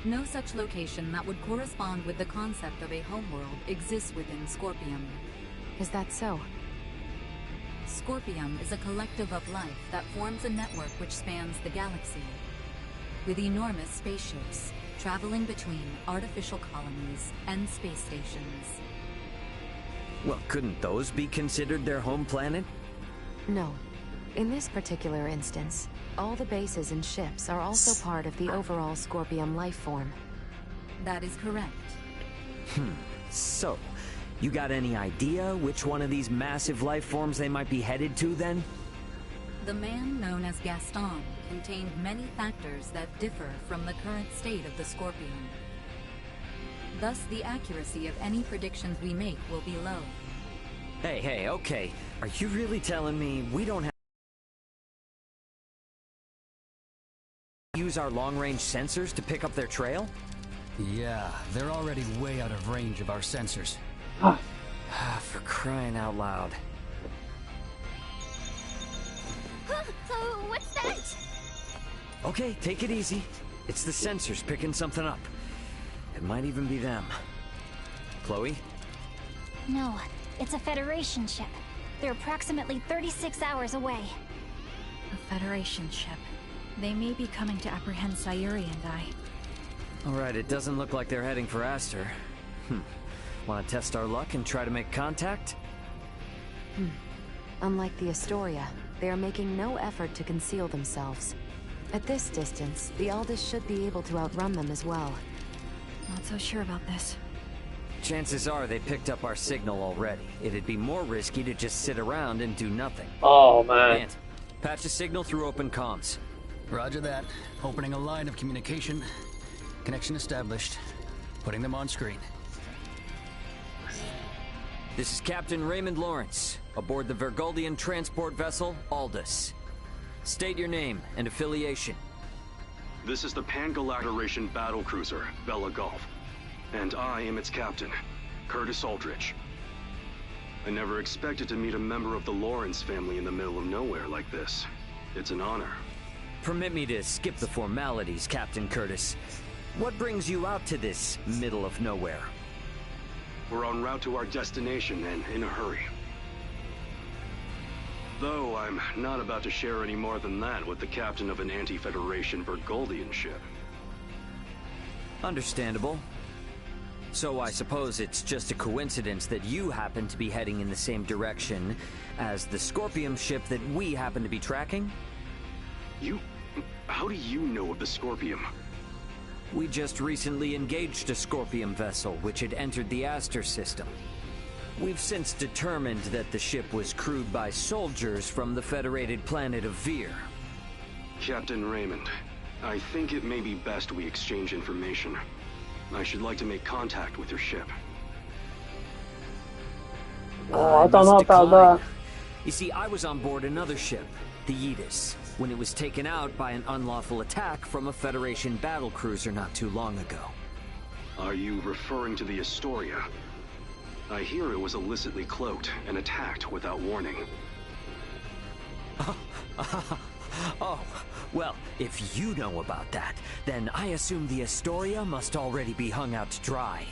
No such location that would correspond with the concept of a homeworld exists within Scorpium. Is that so? Scorpium is a collective of life that forms a network which spans the galaxy, with enormous spaceships traveling between artificial colonies and space stations. Well, couldn't those be considered their home planet? No. In this particular instance, all the bases and ships are also part of the overall Scorpium life form. That is correct. So, you got any idea which one of these massive life forms they might be headed to, then? The man known as Gaston contained many factors that differ from the current state of the Scorpion. Thus, the accuracy of any predictions we make will be low. Hey, okay. Are you really telling me we don't have to use our long-range sensors to pick up their trail? Yeah, they're already way out of range of our sensors. For crying out loud. What's that? Okay, take it easy. It's the sensors picking something up. It might even be them. Chloe? No, it's a Federation ship. They're approximately 36 hours away. A Federation ship. They may be coming to apprehend Sayuri and I. Alright, it doesn't look like they're heading for Aster. Want to test our luck and try to make contact? Unlike the Astoria, they are making no effort to conceal themselves. At this distance, the Aldous should be able to outrun them as well. Not so sure about this. Chances are they picked up our signal already. It'd be more risky to just sit around and do nothing. Oh, man. Ant, patch a signal through open comms. Roger that. Opening a line of communication. Connection established. Putting them on screen. This is Captain Raymond Lawrence, aboard the Vergoldian transport vessel, Aldous. State your name and affiliation. This is the Pan-Galactoration battlecruiser, Bella Golf. And I am its captain, Curtis Aldrich. I never expected to meet a member of the Lawrence family in the middle of nowhere like this. It's an honor. Permit me to skip the formalities, Captain Curtis. What brings you out to this middle of nowhere? We're en route to our destination and in a hurry. Though I'm not about to share any more than that with the captain of an anti-Federation Vergoldian ship. Understandable. So I suppose it's just a coincidence that you happen to be heading in the same direction as the Scorpium ship that we happen to be tracking? How do you know of the Scorpium? We just recently engaged a Scorpium vessel which had entered the Aster system. We've since determined that the ship was crewed by soldiers from the federated planet of Veer. Captain Raymond, I think it may be best we exchange information. I should like to make contact with your ship. Oh, I don't know about that. You see, I was on board another ship, the Aegis, when it was taken out by an unlawful attack from a Federation battlecruiser not too long ago. Are you referring to the Astoria? I hear it was illicitly cloaked and attacked without warning. Oh, well, if you know about that, then I assume the Astoria must already be hung out to dry.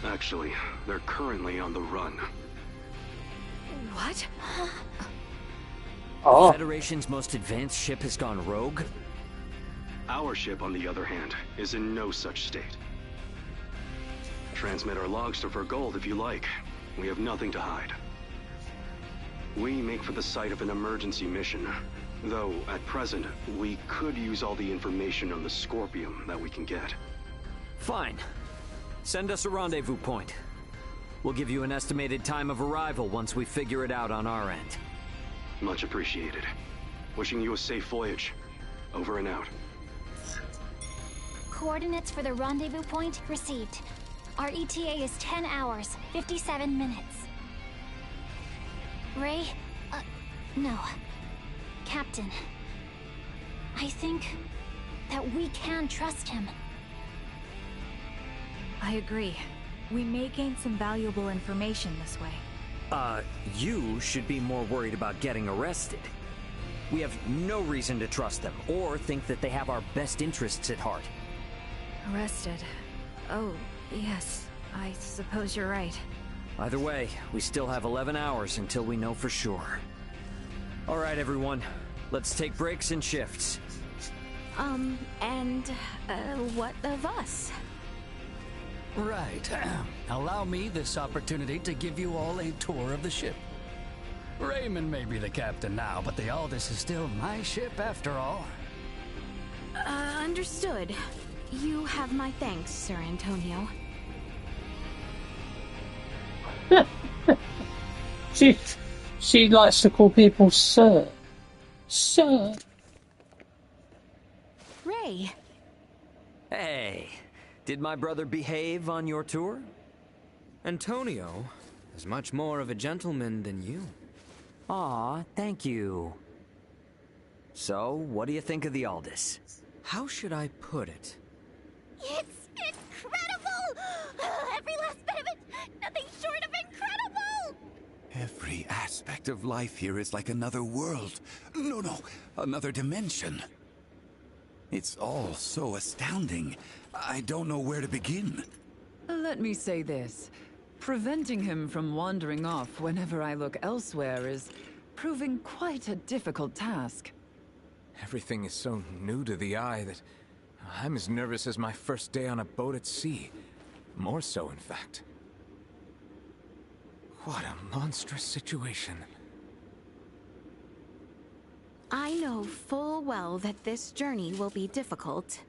Actually, they're currently on the run. What? The Federation's most advanced ship has gone rogue? Our ship, on the other hand, is in no such state. Transmit our logs to Vergold if you like. We have nothing to hide. We make for the site of an emergency mission. Though, at present, we could use all the information on the Scorpium that we can get. Fine. Send us a rendezvous point. We'll give you an estimated time of arrival once we figure it out on our end. Much appreciated. Wishing you a safe voyage. Over and out. Coordinates for the rendezvous point received. Our ETA is 10 hours, 57 minutes. Ray? No. Captain, I think that we can trust him. I agree. We may gain some valuable information this way. You should be more worried about getting arrested. We have no reason to trust them, or think that they have our best interests at heart. Arrested? Oh, yes. I suppose you're right. Either way, we still have 11 hours until we know for sure. Alright, everyone. Let's take breaks and shifts. What of us? Right. Allow me this opportunity to give you all a tour of the ship. Raymond may be the captain now, but the Aldous is still my ship after all. Understood. You have my thanks, Sir Antonio. She likes to call people sir. Sir. Ray. Hey, did my brother behave on your tour? Antonio is much more of a gentleman than you. Aw, thank you. So, what do you think of the Aldous? How should I put it? It's incredible! Every last bit of it! Nothing short of incredible! Every aspect of life here is like another world. No, another dimension. It's all so astounding. I don't know where to begin. Let me say this. Preventing him from wandering off whenever I look elsewhere is proving quite a difficult task. Everything is so new to the eye that I'm as nervous as my first day on a boat at sea. More so, in fact. What a monstrous situation. I know full well that this journey will be difficult,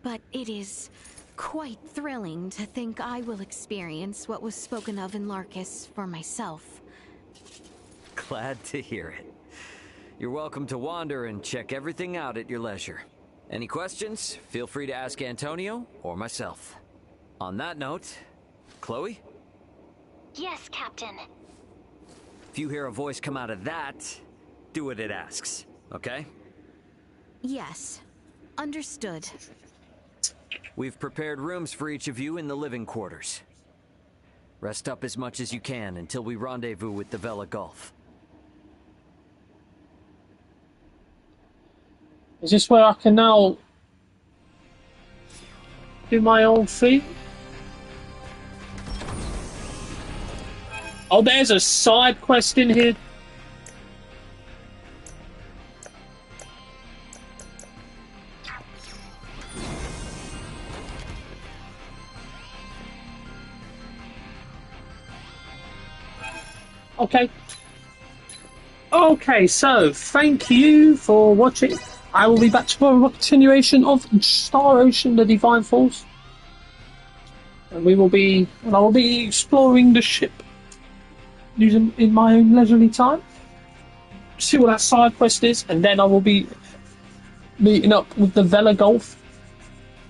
but it is quite thrilling to think I will experience what was spoken of in Larkus for myself. Glad to hear it. You're welcome to wander and check everything out at your leisure. Any questions? Feel free to ask Antonio or myself. On that note, Chloe? Yes, Captain. If you hear a voice come out of that, do what it asks, okay? Yes. Understood. We've prepared rooms for each of you in the living quarters. Rest up as much as you can until we rendezvous with the Vela Gulf. Is this where I can now do my own thing? Oh, there's a side quest in here. Okay, so thank you for watching. I will be back tomorrow with a continuation of Star Ocean: The Divine Force. And I will be exploring the ship using in my own leisurely time. See what that side quest is, and then I will be meeting up with the Vela Gulf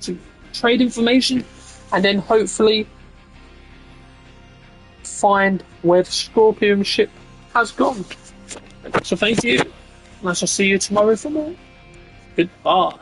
to trade information, and then hopefully find where the Scorpion ship has gone. So thank you, and I shall see you tomorrow for more. Goodbye.